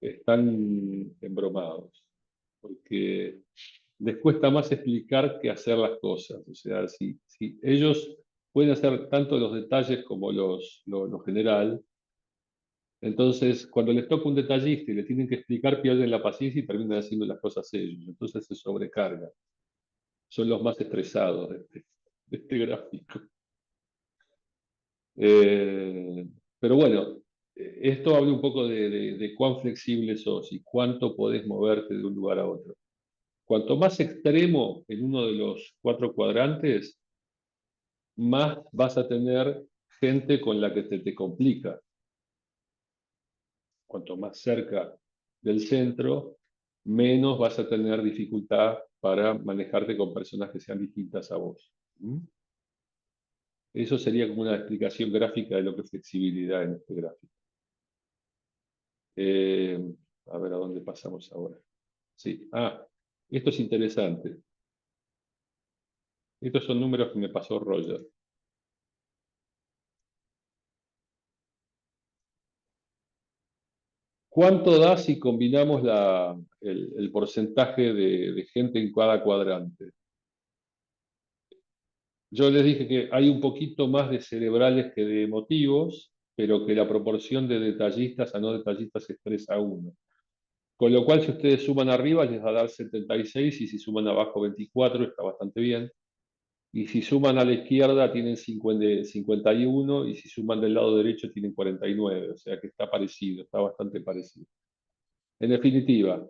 Speaker 1: están embromados, porque les cuesta más explicar que hacer las cosas. O sea, si ellos pueden hacer tanto los detalles como lo general, entonces cuando les toca un detallista y le tienen que explicar, pierden la paciencia y terminan haciendo las cosas ellos. Entonces se sobrecargan. Son los más estresados de este gráfico. Pero bueno, esto habla un poco de cuán flexible sos y cuánto podés moverte de un lugar a otro. Cuanto más extremo en uno de los 4 cuadrantes, más vas a tener gente con la que te complica. Cuanto más cerca del centro, menos vas a tener dificultad para manejarte con personas que sean distintas a vos. Eso sería como una explicación gráfica de lo que es flexibilidad en este gráfico. A ver a dónde pasamos ahora. Sí, esto es interesante. Estos son números que me pasó Roger. ¿Cuánto da si combinamos el porcentaje de gente en cada cuadrante? Yo les dije que hay un poquito más de cerebrales que de emotivos, pero que la proporción de detallistas a no detallistas es 3-1. Con lo cual, si ustedes suman arriba, les va a dar 76, y si suman abajo 24, está bastante bien. Y si suman a la izquierda, tienen 51, y si suman del lado derecho, tienen 49. O sea que está parecido, está bastante parecido. En definitiva,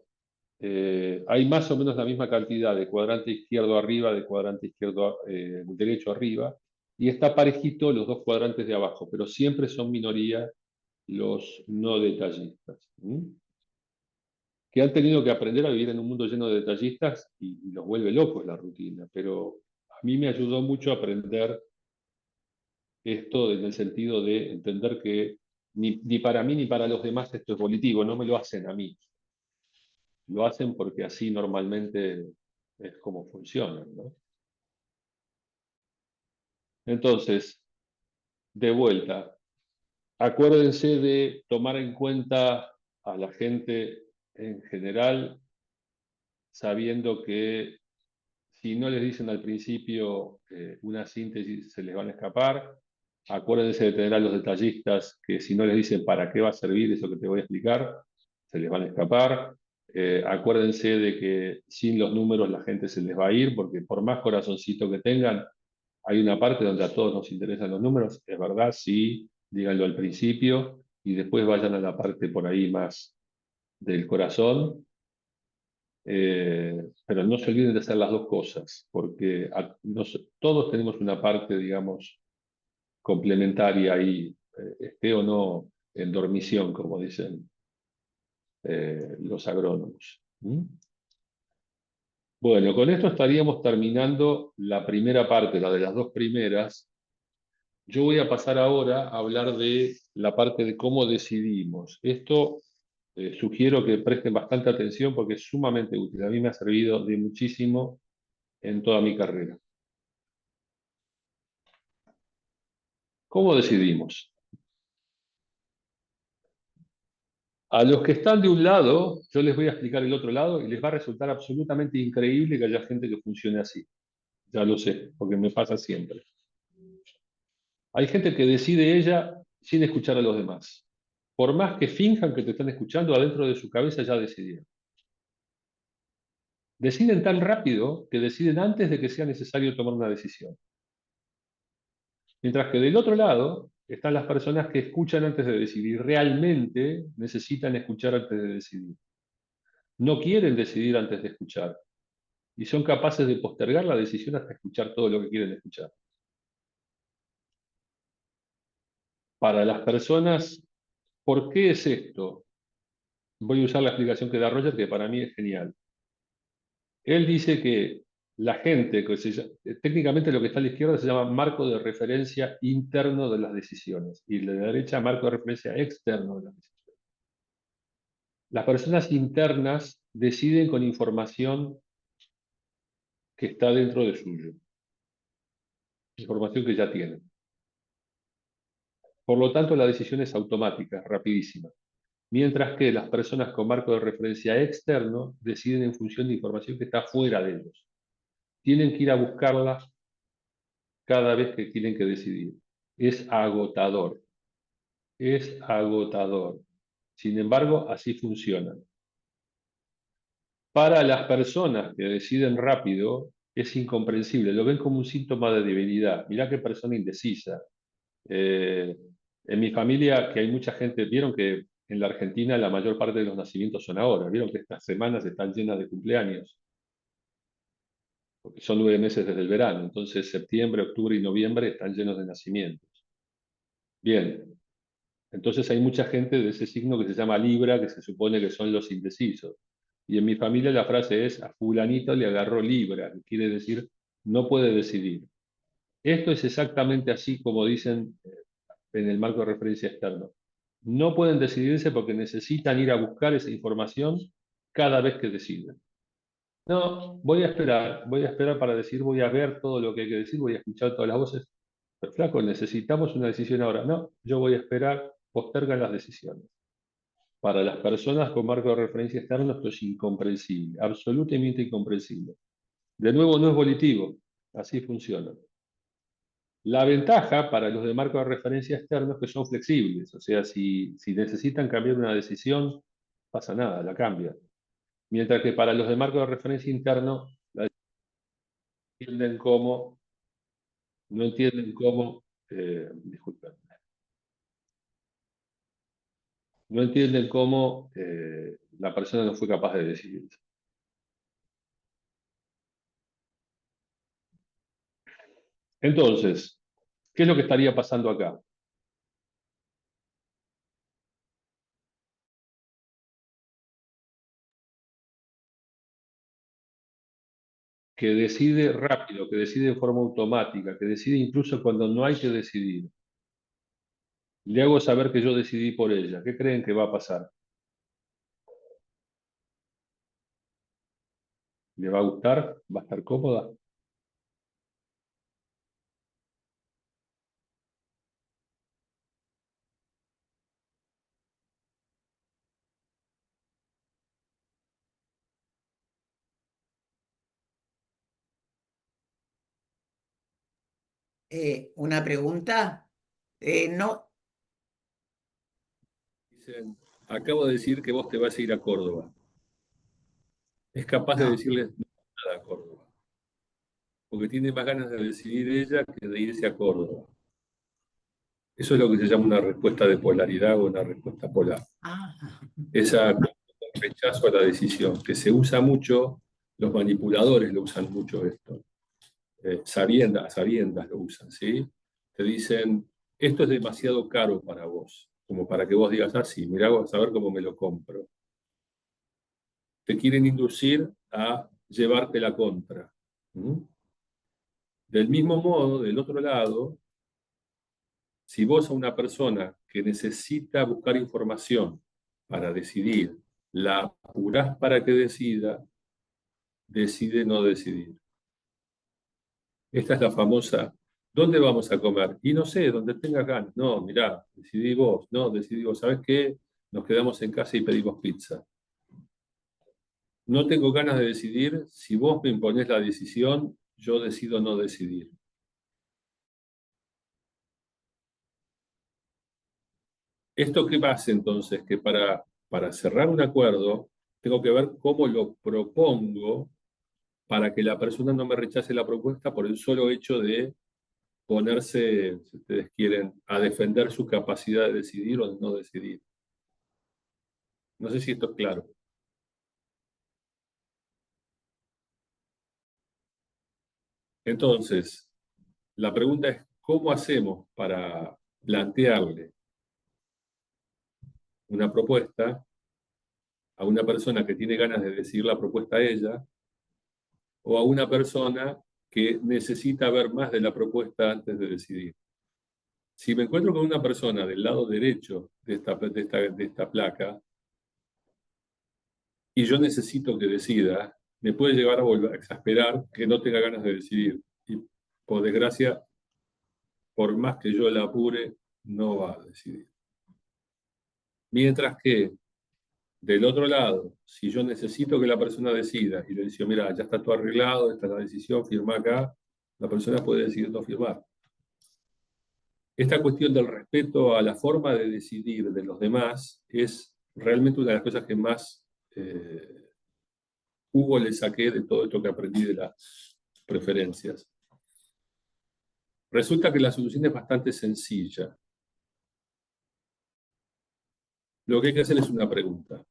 Speaker 1: hay más o menos la misma cantidad de cuadrante izquierdo arriba, de cuadrante izquierdo derecho arriba, y está parejito los dos cuadrantes de abajo, pero siempre son minoría los no detallistas, que han tenido que aprender a vivir en un mundo lleno de detallistas y los vuelve locos la rutina, pero a mí me ayudó mucho a aprender esto en el sentido de entender que ni para mí ni para los demás esto es volitivo, no me lo hacen a mí. Lo hacen porque así normalmente es como funcionan, ¿no? Entonces, de vuelta, acuérdense de tomar en cuenta a la gente en general, sabiendo que si no les dicen al principio una síntesis, se les van a escapar. Acuérdense de tener a los detallistas que si no les dicen para qué va a servir eso que te voy a explicar, se les van a escapar. Acuérdense de que sin los números la gente se les va a ir, porque por más corazoncito que tengan, hay una parte donde a todos nos interesan los números. Es verdad, sí, díganlo al principio y después vayan a la parte por ahí más del corazón. Pero no se olviden de hacer las dos cosas, porque todos tenemos una parte, digamos, complementaria ahí, esté o no en dormición, como dicen los agrónomos. Bueno, con esto estaríamos terminando la primera parte, la de las dos primeras. Yo voy a pasar ahora a hablar de la parte de cómo decidimos. Esto sugiero que presten bastante atención porque es sumamente útil. A mí me ha servido de muchísimo en toda mi carrera. ¿Cómo decidimos? A los que están de un lado, yo les voy a explicar el otro lado y les va a resultar absolutamente increíble que haya gente que funcione así. Ya lo sé, porque me pasa siempre. Hay gente que decide ella sin escuchar a los demás. Por más que finjan que te están escuchando, adentro de su cabeza ya decidieron. Deciden tan rápido que deciden antes de que sea necesario tomar una decisión. Mientras que del otro lado están las personas que escuchan antes de decidir. Realmente necesitan escuchar antes de decidir. No quieren decidir antes de escuchar. Y son capaces de postergar la decisión hasta escuchar todo lo que quieren escuchar. Para las personas, ¿por qué es esto? Voy a usar la explicación que da Roger, que para mí es genial. Él dice que la gente, técnicamente lo que está a la izquierda se llama marco de referencia interno de las decisiones y la derecha marco de referencia externo de las decisiones. Las personas internas deciden con información que está dentro de suyo, información que ya tienen. Por lo tanto, la decisión es automática, rapidísima. Mientras que las personas con marco de referencia externo deciden en función de información que está fuera de ellos. Tienen que ir a buscarla cada vez que tienen que decidir. Es agotador. Es agotador. Sin embargo, así funciona. Para las personas que deciden rápido, es incomprensible. Lo ven como un síntoma de debilidad. Mirá qué persona indecisa. En mi familia, que hay mucha gente, vieron que en la Argentina la mayor parte de los nacimientos son ahora. Vieron que estas semanas están llenas de cumpleaños. Porque son 9 meses desde el verano. Entonces, septiembre, octubre y noviembre están llenos de nacimientos. Bien. Entonces hay mucha gente de ese signo que se llama Libra, que se supone que son los indecisos. Y en mi familia la frase es, a fulanito le agarró Libra, que quiere decir, no puede decidir. Esto es exactamente así como dicen en el marco de referencia externo. No pueden decidirse porque necesitan ir a buscar esa información cada vez que deciden. No, voy a esperar para decir, voy a ver todo lo que hay que decir, voy a escuchar todas las voces. Pero flaco, necesitamos una decisión ahora. No, yo voy a esperar, postergan las decisiones. Para las personas con marco de referencia externo esto es incomprensible, absolutamente incomprensible. De nuevo, no es volitivo, así funciona. La ventaja para los de marco de referencia externo es que son flexibles, o sea, si necesitan cambiar una decisión, pasa nada, la cambian. Mientras que para los de marco de referencia interno, entienden cómo, no entienden cómo, disculpen, no entienden cómo la persona no fue capaz de decidir. Entonces, ¿qué es lo que estaría pasando acá? Que decide rápido, que decide de forma automática, que decide incluso cuando no hay que decidir. Le hago saber que yo decidí por ella. ¿Qué creen que va a pasar? ¿Le va a gustar? ¿Va a estar cómoda?
Speaker 5: Una pregunta. No,
Speaker 1: Dicen, acabo de decir que vos te vas a ir a Córdoba. Es capaz de
Speaker 5: no.
Speaker 1: decirles nada a Córdoba, porque tiene más ganas de decidir ella que de irse a Córdoba. Eso es lo que se llama una respuesta de polaridad o una respuesta polar.
Speaker 5: Ah,
Speaker 1: Esa rechazo a la decisión, que se usa mucho, los manipuladores lo usan mucho esto. A sabiendas lo usan, ¿sí? Te dicen, esto es demasiado caro para vos, como para que vos digas, ah, sí, mirá, vamos a ver cómo me lo compro. Te quieren inducir a llevarte la contra. ¿Mm? Del mismo modo, del otro lado, si vos a una persona que necesita buscar información para decidir, la apurás para que decida, decide no decidir. Esta es la famosa, ¿dónde vamos a comer? Y no sé, donde tengas ganas. No, mirá, decidí vos. No, decidí vos. ¿Sabés qué? Nos quedamos en casa y pedimos pizza. No tengo ganas de decidir. Si vos me imponés la decisión, yo decido no decidir. ¿Esto qué pasa entonces? Que para cerrar un acuerdo, tengo que ver cómo lo propongo para que la persona no me rechace la propuesta por el solo hecho de ponerse, si ustedes quieren, a defender su capacidad de decidir o de no decidir. No sé si esto es claro. Entonces, la pregunta es, ¿cómo hacemos para plantearle una propuesta a una persona que tiene ganas de decidir la propuesta a ella o a una persona que necesita ver más de la propuesta antes de decidir? Si me encuentro con una persona del lado derecho de esta placa y yo necesito que decida, me puede llevar a volver a exasperar que no tenga ganas de decidir. Y por desgracia, por más que yo la apure, no va a decidir. Mientras que, del otro lado, si yo necesito que la persona decida y le digo, mira, ya está todo arreglado, esta es la decisión, firma acá, la persona puede decidir no firmar. Esta cuestión del respeto a la forma de decidir de los demás es realmente una de las cosas que más jugo le saqué de todo esto que aprendí de las preferencias. Resulta que la solución es bastante sencilla. Lo que hay que hacer es una pregunta.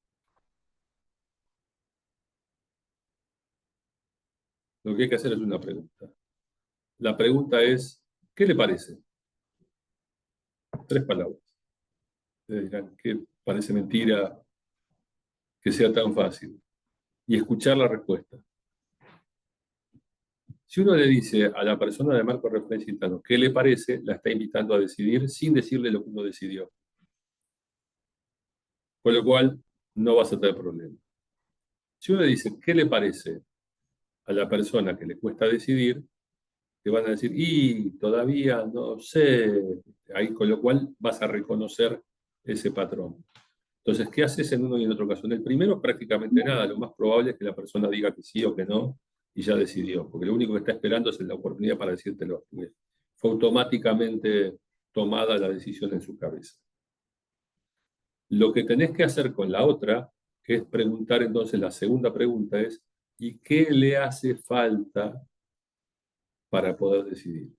Speaker 1: Lo que hay que hacer es una pregunta. La pregunta es, ¿qué le parece? 3 palabras. Ustedes dirán, ¿qué parece mentira que sea tan fácil? Y escuchar la respuesta. Si uno le dice a la persona de marco de referencia interno qué le parece, la está invitando a decidir sin decirle lo que uno decidió. Con lo cual, no vas a tener problema. Si uno le dice qué le parece a la persona que le cuesta decidir, te van a decir, y todavía no sé, ahí, con lo cual vas a reconocer ese patrón. Entonces, ¿qué haces en uno y en otro caso? En el primero, prácticamente nada. Lo más probable es que la persona diga que sí o que no y ya decidió, porque lo único que está esperando es la oportunidad para decírtelo. Fue automáticamente tomada la decisión en su cabeza. Lo que tenés que hacer con la otra es preguntar, entonces, la segunda pregunta es, ¿y qué le hace falta para poder decidir?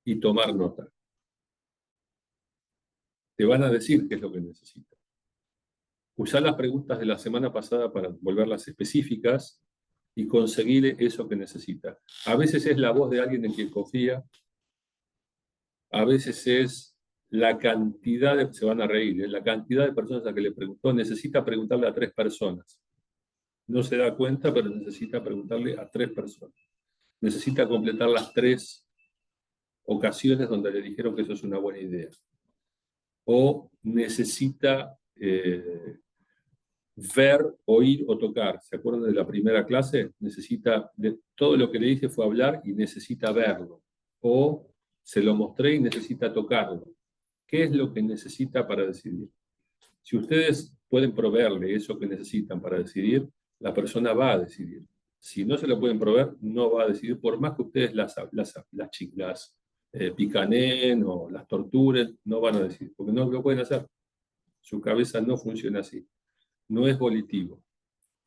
Speaker 1: Y tomar nota. Te van a decir qué es lo que necesitas. Usar las preguntas de la semana pasada para volverlas específicas y conseguir eso que necesita. A veces es la voz de alguien en quien confía, a veces es la cantidad de, se van a reír, la cantidad de personas a que le preguntó, necesita preguntarle a 3 personas. No se da cuenta, pero necesita preguntarle a 3 personas. Necesita completar las 3 ocasiones donde le dijeron que eso es una buena idea. O necesita ver, oír o tocar. ¿Se acuerdan de la primera clase? Necesita, todo lo que le dije fue hablar y necesita verlo. O se lo mostré y necesita tocarlo. ¿Qué es lo que necesita para decidir? Si ustedes pueden proveerle eso que necesitan para decidir, la persona va a decidir. Si no se lo pueden proveer, no va a decidir, por más que ustedes las picaneen o las torturen, no van a decidir, porque no lo pueden hacer. Su cabeza no funciona así. No es volitivo.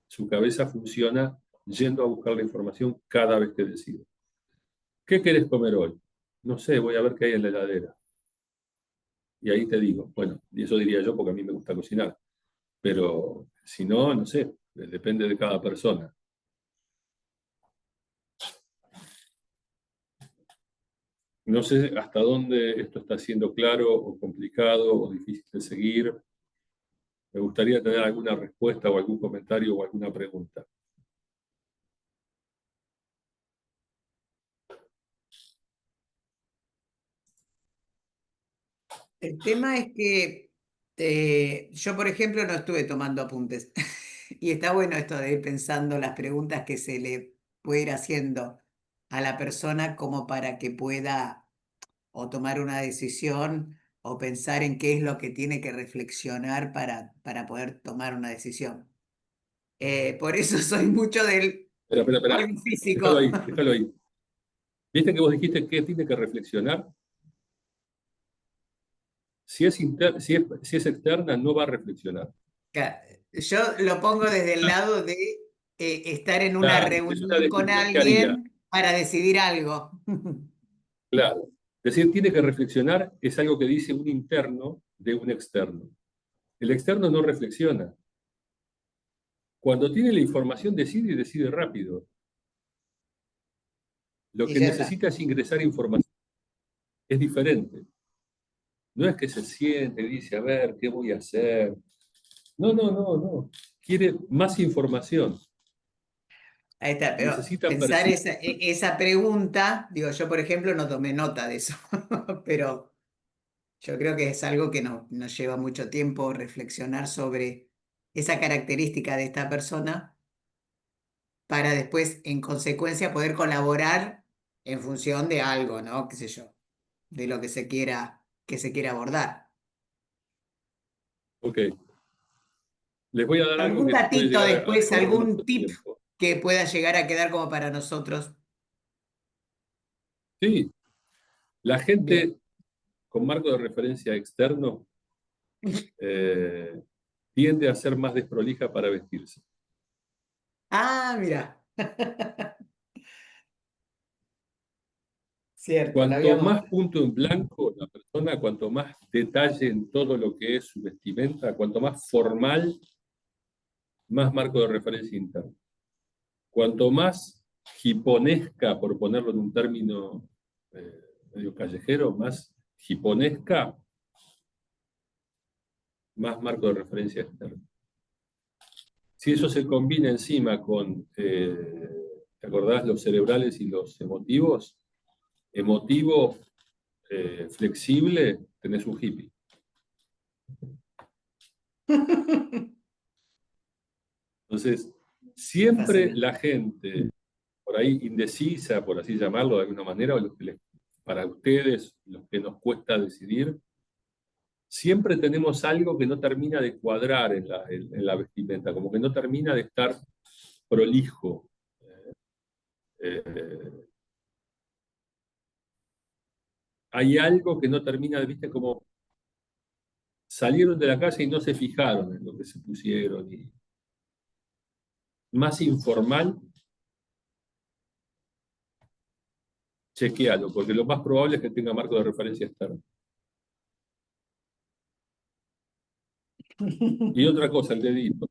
Speaker 1: Su cabeza funciona yendo a buscar la información cada vez que decide. ¿Qué querés comer hoy? No sé, voy a ver qué hay en la heladera. Y ahí te digo, bueno, y eso diría yo porque a mí me gusta cocinar. Pero si no, no sé, depende de cada persona. No sé hasta dónde esto está siendo claro o complicado o difícil de seguir. Me gustaría tener alguna respuesta o algún comentario o alguna pregunta.
Speaker 5: El tema es que yo, por ejemplo, no estuve tomando apuntes. Y está bueno esto de ir pensando las preguntas que se le puede ir haciendo a la persona como para que pueda o tomar una decisión o pensar en qué es lo que tiene que reflexionar para poder tomar una decisión. Por eso soy mucho del
Speaker 1: Espera.
Speaker 5: algo
Speaker 1: Déjalo
Speaker 5: físico.
Speaker 1: ahí, déjalo ahí. ¿Viste que vos dijiste que tiene que reflexionar? Si es externa, no va a reflexionar.
Speaker 5: Yo lo pongo desde el lado de estar en una
Speaker 1: Claro, es una
Speaker 5: reunión con
Speaker 1: decisión que haría.
Speaker 5: alguien para decidir algo.
Speaker 1: Claro. Decir tiene que reflexionar es algo que dice un interno de un externo. El externo no reflexiona. Cuando tiene la información decide y decide rápido. Lo
Speaker 5: Y
Speaker 1: que
Speaker 5: ya está.
Speaker 1: necesita es ingresar información. Es diferente. No es que se siente y dice, a ver, ¿qué voy a hacer? No. Quiere más información.
Speaker 5: Ahí está, pero
Speaker 1: Necesita
Speaker 5: pensar
Speaker 1: percibir.
Speaker 5: esa pregunta, digo, yo por ejemplo no tomé nota de eso, pero yo creo que es algo que nos lleva mucho tiempo reflexionar sobre esa característica de esta persona para después, en consecuencia, poder colaborar en función de algo, ¿no? Qué sé yo, de lo que se quiera abordar.
Speaker 1: Ok. Les voy a dar algo
Speaker 5: ¿Algún
Speaker 1: que puede
Speaker 5: datito
Speaker 1: llegar a
Speaker 5: después,
Speaker 1: ahorrar mucho
Speaker 5: algún tip
Speaker 1: tiempo.
Speaker 5: que pueda llegar a quedar como para nosotros?
Speaker 1: Sí, la
Speaker 5: Bien.
Speaker 1: gente con marco de referencia externo eh, tiende a ser más desprolija para vestirse.
Speaker 5: Ah, mira. Cierto, lo
Speaker 1: Cuanto
Speaker 5: habíamos.
Speaker 1: más punto en blanco la persona, cuanto más detalle en todo lo que es su vestimenta, cuanto más formal, más marco de referencia interno. Cuanto más hiponesca, por ponerlo en un término medio callejero, más hiponesca, más marco de referencia externo. Si eso se combina encima con, ¿te acordás? Los cerebrales y los emotivos, emotivo, flexible, tenés un hippie. Entonces, siempre
Speaker 5: Fascinante.
Speaker 1: la gente, por ahí indecisa, por así llamarlo de alguna manera, o para ustedes, los que nos cuesta decidir, siempre tenemos algo que no termina de cuadrar en la vestimenta, como que no termina de estar prolijo. Eh, Hay algo que no termina de, viste, como salieron de la casa y no se fijaron en lo que se pusieron. Y más informal, chequealo, porque lo más probable es que tenga marco de referencia externo. Y otra cosa, el dedito.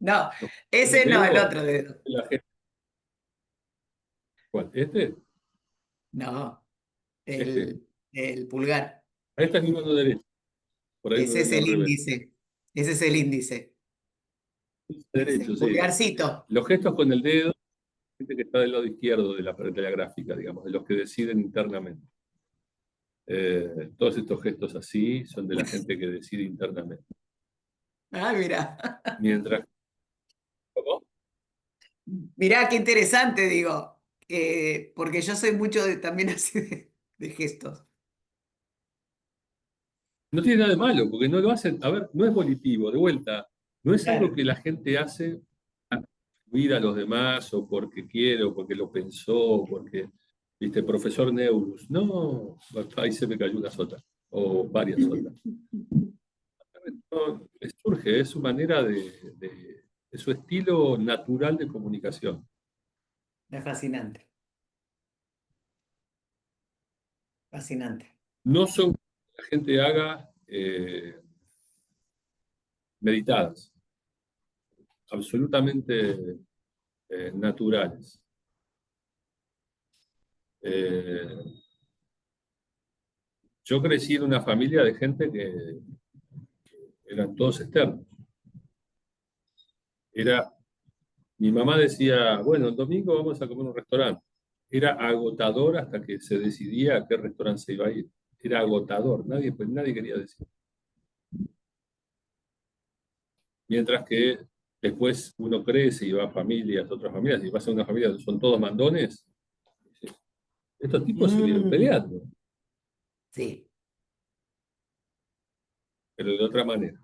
Speaker 5: No,
Speaker 1: No,
Speaker 5: ese
Speaker 1: el
Speaker 5: no, el
Speaker 1: dedo,
Speaker 5: otro dedo.
Speaker 1: la gente, ¿cuál? ¿Este?
Speaker 5: No,
Speaker 1: Este.
Speaker 5: el pulgar.
Speaker 1: Esta es mi mano derecha, por ahí lo
Speaker 5: Ese es
Speaker 1: ven al
Speaker 5: el
Speaker 1: revés.
Speaker 5: índice. Ese es el índice. Es
Speaker 1: Derecho,
Speaker 5: el
Speaker 1: sí.
Speaker 5: pulgarcito.
Speaker 1: Los gestos con el dedo, gente que está del lado izquierdo de la gráfica, digamos, de los que deciden internamente. Todos estos gestos así son de la gente que decide internamente.
Speaker 5: Ah, mira.
Speaker 1: Mientras, ¿cómo?
Speaker 5: Mirá, qué interesante, digo. Porque yo soy mucho también así de gestos.
Speaker 1: No tiene nada de malo, porque no lo hacen, a ver, no es volitivo, de vuelta, no es algo
Speaker 5: Claro.
Speaker 1: que la gente hace para influir a los demás, o porque quiere, o porque lo pensó, o porque, viste, profesor Neurus, no, ahí se me cayó una sota, o varias sotas. No, surge, es su manera de su estilo natural de comunicación.
Speaker 5: Es fascinante. Fascinante.
Speaker 1: No son que la gente haga meditadas, absolutamente naturales. Eh, yo crecí en una familia de gente que eran todos externos. Mi mamá decía, bueno, el domingo vamos a comer en un restaurante. Era agotador hasta que se decidía a qué restaurante se iba a ir. Era agotador, pues nadie quería decir. Mientras que después uno crece y va a familias, otras familias, y vas a una familia donde son todos mandones, estos tipos se vienen peleando,
Speaker 5: Sí.
Speaker 1: pero de otra manera.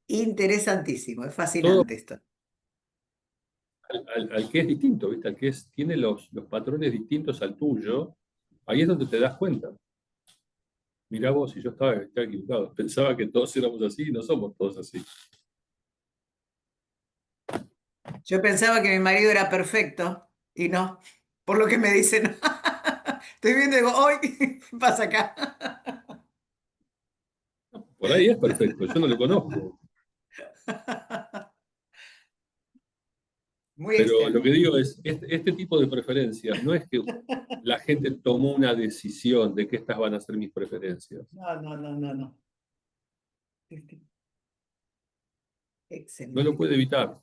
Speaker 5: Interesantísimo, es
Speaker 1: Todo
Speaker 5: fascinante esto.
Speaker 1: al que es distinto, ¿viste? Al que tiene los patrones distintos al tuyo, ahí es donde te das cuenta. Mirá vos, si yo estaba equivocado. Pensaba que todos éramos así y no somos todos así.
Speaker 5: Yo pensaba que mi marido era perfecto y no, por lo que me dicen. Estoy viendo y digo, hoy, ¿qué pasa acá?
Speaker 1: Por ahí es perfecto, yo no lo conozco.
Speaker 5: Muy
Speaker 1: Pero lo
Speaker 5: extraño.
Speaker 1: que digo es, este tipo de preferencias no es que la gente tomó una decisión de que estas van a ser mis preferencias.
Speaker 5: No, no, no, no, no.
Speaker 1: No lo
Speaker 5: Excelente.
Speaker 1: puede evitar.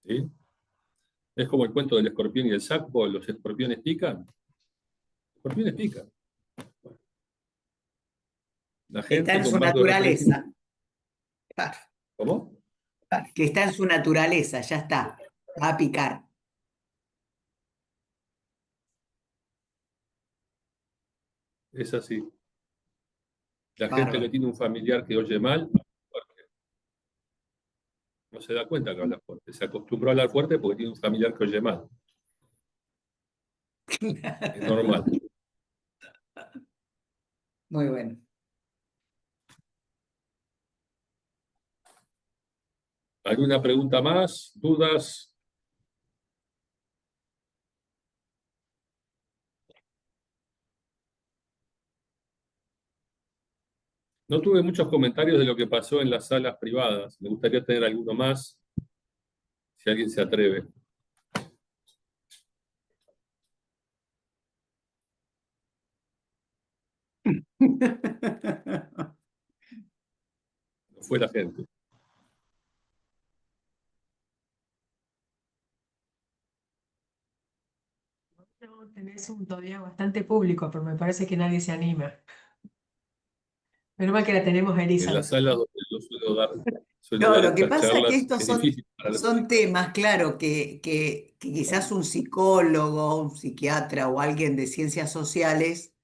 Speaker 1: ¿Sí? Es como el cuento del escorpión y el sapo, los escorpiones pican. Los escorpiones pican. La
Speaker 5: Está
Speaker 1: gente
Speaker 5: en su
Speaker 1: con marco de referencia.
Speaker 5: naturaleza. Claro,
Speaker 1: ¿Cómo?
Speaker 5: claro, que está en su naturaleza, ya está. Va a picar.
Speaker 1: Es así. La gente que
Speaker 5: Bárbaro.
Speaker 1: tiene un familiar que oye mal, no se da cuenta que habla fuerte. Se acostumbró a hablar fuerte porque tiene un familiar que oye mal. Es normal.
Speaker 5: Muy bueno.
Speaker 1: ¿Alguna pregunta más? ¿Dudas? No tuve muchos comentarios de lo que pasó en las salas privadas. Me gustaría tener alguno más, si alguien se atreve. No fue la gente.
Speaker 4: No, tenés un todavía bastante público, pero me parece que nadie se anima. Menos mal que la tenemos a
Speaker 1: En la
Speaker 4: Elizabeth.
Speaker 1: sala donde yo suelo
Speaker 5: No,
Speaker 1: dar
Speaker 5: lo que
Speaker 1: estas
Speaker 5: pasa es que
Speaker 1: charlas,
Speaker 5: estos
Speaker 1: es difícil para la
Speaker 5: son temas, claro, que quizás un psicólogo, un psiquiatra o alguien de ciencias sociales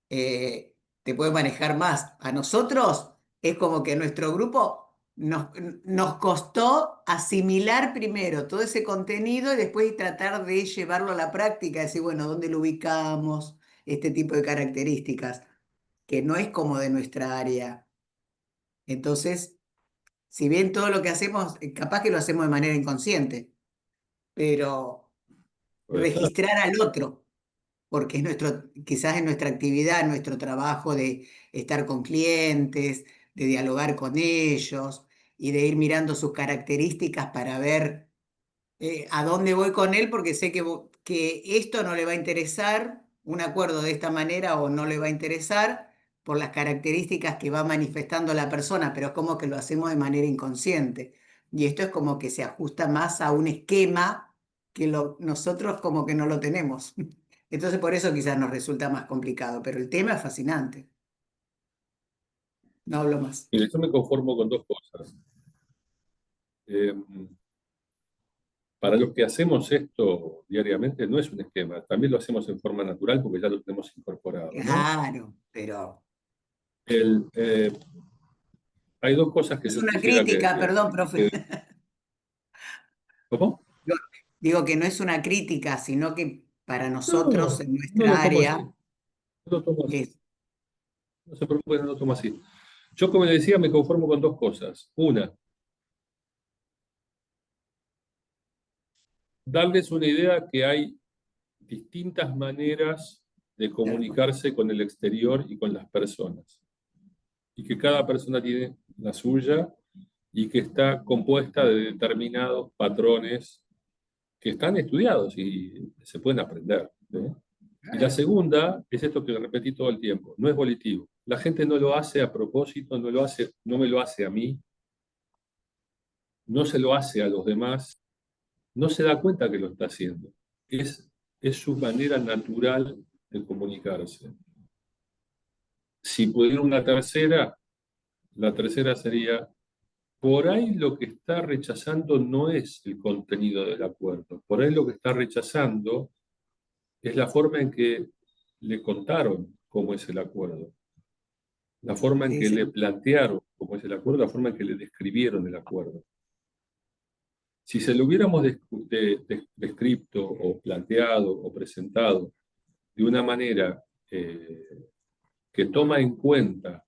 Speaker 5: te puede manejar más. A nosotros es como que a nuestro grupo nos costó asimilar primero todo ese contenido y después tratar de llevarlo a la práctica, decir, bueno, ¿dónde lo ubicamos? Este tipo de características, que no es como de nuestra área. Entonces, si bien todo lo que hacemos, capaz que lo hacemos de manera inconsciente, pero
Speaker 1: puede ser.
Speaker 5: registrar al otro porque quizás en nuestra actividad, en nuestro trabajo de estar con clientes, de dialogar con ellos y de ir mirando sus características para ver a dónde voy con él, porque sé que esto no le va a interesar, un acuerdo de esta manera o no le va a interesar por las características que va manifestando la persona, pero es como que lo hacemos de manera inconsciente. Y esto es como que se ajusta más a un esquema que nosotros como que no lo tenemos. Entonces por eso quizás nos resulta más complicado, pero el tema es fascinante. No hablo más.
Speaker 6: Mire, yo me conformo con dos cosas. Para los que hacemos esto diariamente no es un esquema, también lo hacemos en forma natural porque ya lo tenemos incorporado, ¿no?
Speaker 5: Claro, pero
Speaker 6: Hay dos cosas que
Speaker 5: es
Speaker 6: yo
Speaker 5: una
Speaker 6: quisiera
Speaker 5: crítica, perdón, profe.
Speaker 6: ¿Cómo?
Speaker 5: Yo digo que no es una crítica, sino que para nosotros en
Speaker 6: No
Speaker 5: nuestra
Speaker 6: lo tomo así.
Speaker 5: área
Speaker 6: No lo tomo así.
Speaker 5: es
Speaker 6: No se preocupe, no lo tomo así. Yo, como le decía, me conformo con dos cosas. Una, darles una idea que hay distintas maneras de comunicarse con el exterior y con las personas. Y que cada persona tiene la suya y que está compuesta de determinados patrones que están estudiados y se pueden aprender, ¿no? Y la segunda es esto que repetí todo el tiempo, no es volitivo. La gente no lo hace a propósito, no me lo hace a mí, no se lo hace a los demás, no se da cuenta que lo está haciendo. Es su manera natural de comunicarse. Si pudiera una tercera, la tercera sería, por ahí lo que está rechazando no es el contenido del acuerdo, por ahí lo que está rechazando es la forma en que le contaron cómo es el acuerdo, la forma en
Speaker 5: sí,
Speaker 6: que
Speaker 5: sí.
Speaker 6: le plantearon cómo es el acuerdo, la forma en que le describieron el acuerdo. Si se lo hubiéramos descrito o planteado o presentado de una manera que toma en cuenta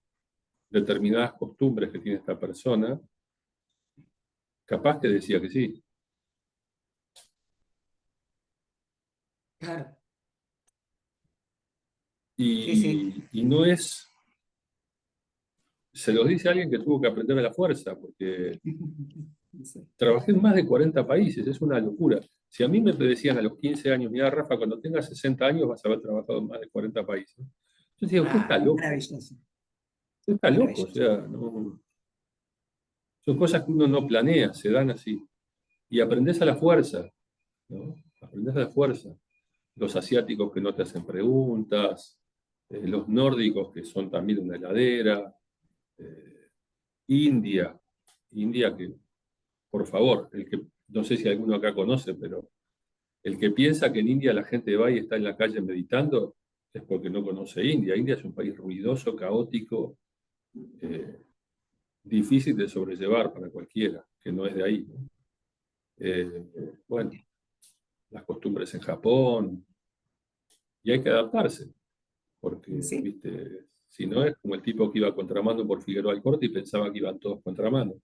Speaker 6: determinadas costumbres que tiene esta persona, capaz que decía que sí.
Speaker 5: Claro, sí, sí.
Speaker 6: Y no es, se los dice alguien que tuvo que aprender a la fuerza, porque
Speaker 5: Sí.
Speaker 6: trabajé en más de 40 países, es una locura. Si a mí me decían a los 15 años, mira, Rafa, cuando tengas 60 años vas a haber trabajado en más de 40 países. Yo decía, usted está
Speaker 5: Ah,
Speaker 6: loco,
Speaker 5: maravilloso,
Speaker 6: usted está loco, o
Speaker 5: maravilloso.
Speaker 6: sea, no, son cosas que uno no planea, se dan así. Y aprendes a la fuerza, ¿no? Aprendes a la fuerza. Los asiáticos que no te hacen preguntas, los nórdicos que son también una heladera, India que, por favor, no sé si alguno acá conoce, pero el que piensa que en India la gente va y está en la calle meditando es porque no conoce India. India es un país ruidoso, caótico, difícil de sobrellevar para cualquiera que no es de ahí, ¿no? Bueno, las costumbres en Japón, y hay que adaptarse, porque,
Speaker 5: Sí.
Speaker 6: viste, si no es como el tipo que iba contramano por Figueroa Alcorte y pensaba que iban todos contramano.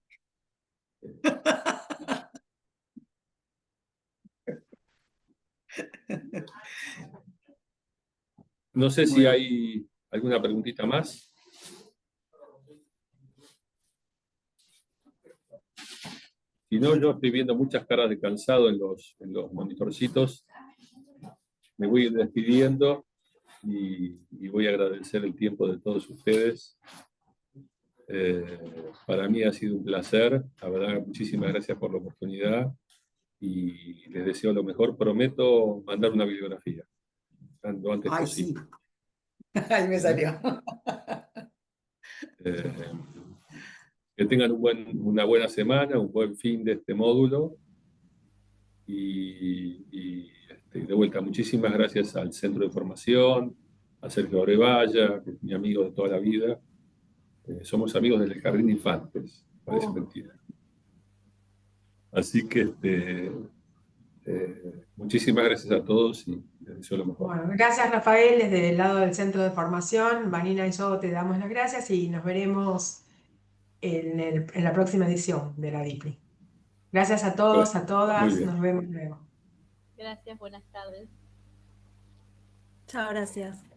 Speaker 6: No sé si
Speaker 5: Bueno,
Speaker 6: hay alguna preguntita más. Si no, yo estoy viendo muchas caras de cansado en los monitorcitos. Me voy despidiendo y voy a agradecer el tiempo de todos ustedes. Para mí ha sido un placer. La verdad, muchísimas gracias por la oportunidad y les deseo lo mejor. Prometo mandar una bibliografía lo antes
Speaker 5: ay, sí.
Speaker 6: posible.
Speaker 5: Ahí me salió.
Speaker 6: Eh, que tengan una buena semana, un buen fin de este módulo. De vuelta, muchísimas gracias al Centro de Formación, a Sergio Arevalla, que es mi amigo de toda la vida. Somos amigos del Jardín de Infantes, parece mentira. Así que muchísimas gracias a todos y les deseo lo mejor.
Speaker 4: Bueno, gracias Rafael, desde el lado del Centro de Formación. Vanina y yo te damos las gracias y nos veremos en la próxima edición de la DIPLI. Gracias a todos, a
Speaker 6: Muy
Speaker 4: todas,
Speaker 6: bien.
Speaker 4: nos vemos luego.
Speaker 3: Gracias, buenas tardes.
Speaker 7: Chao, gracias.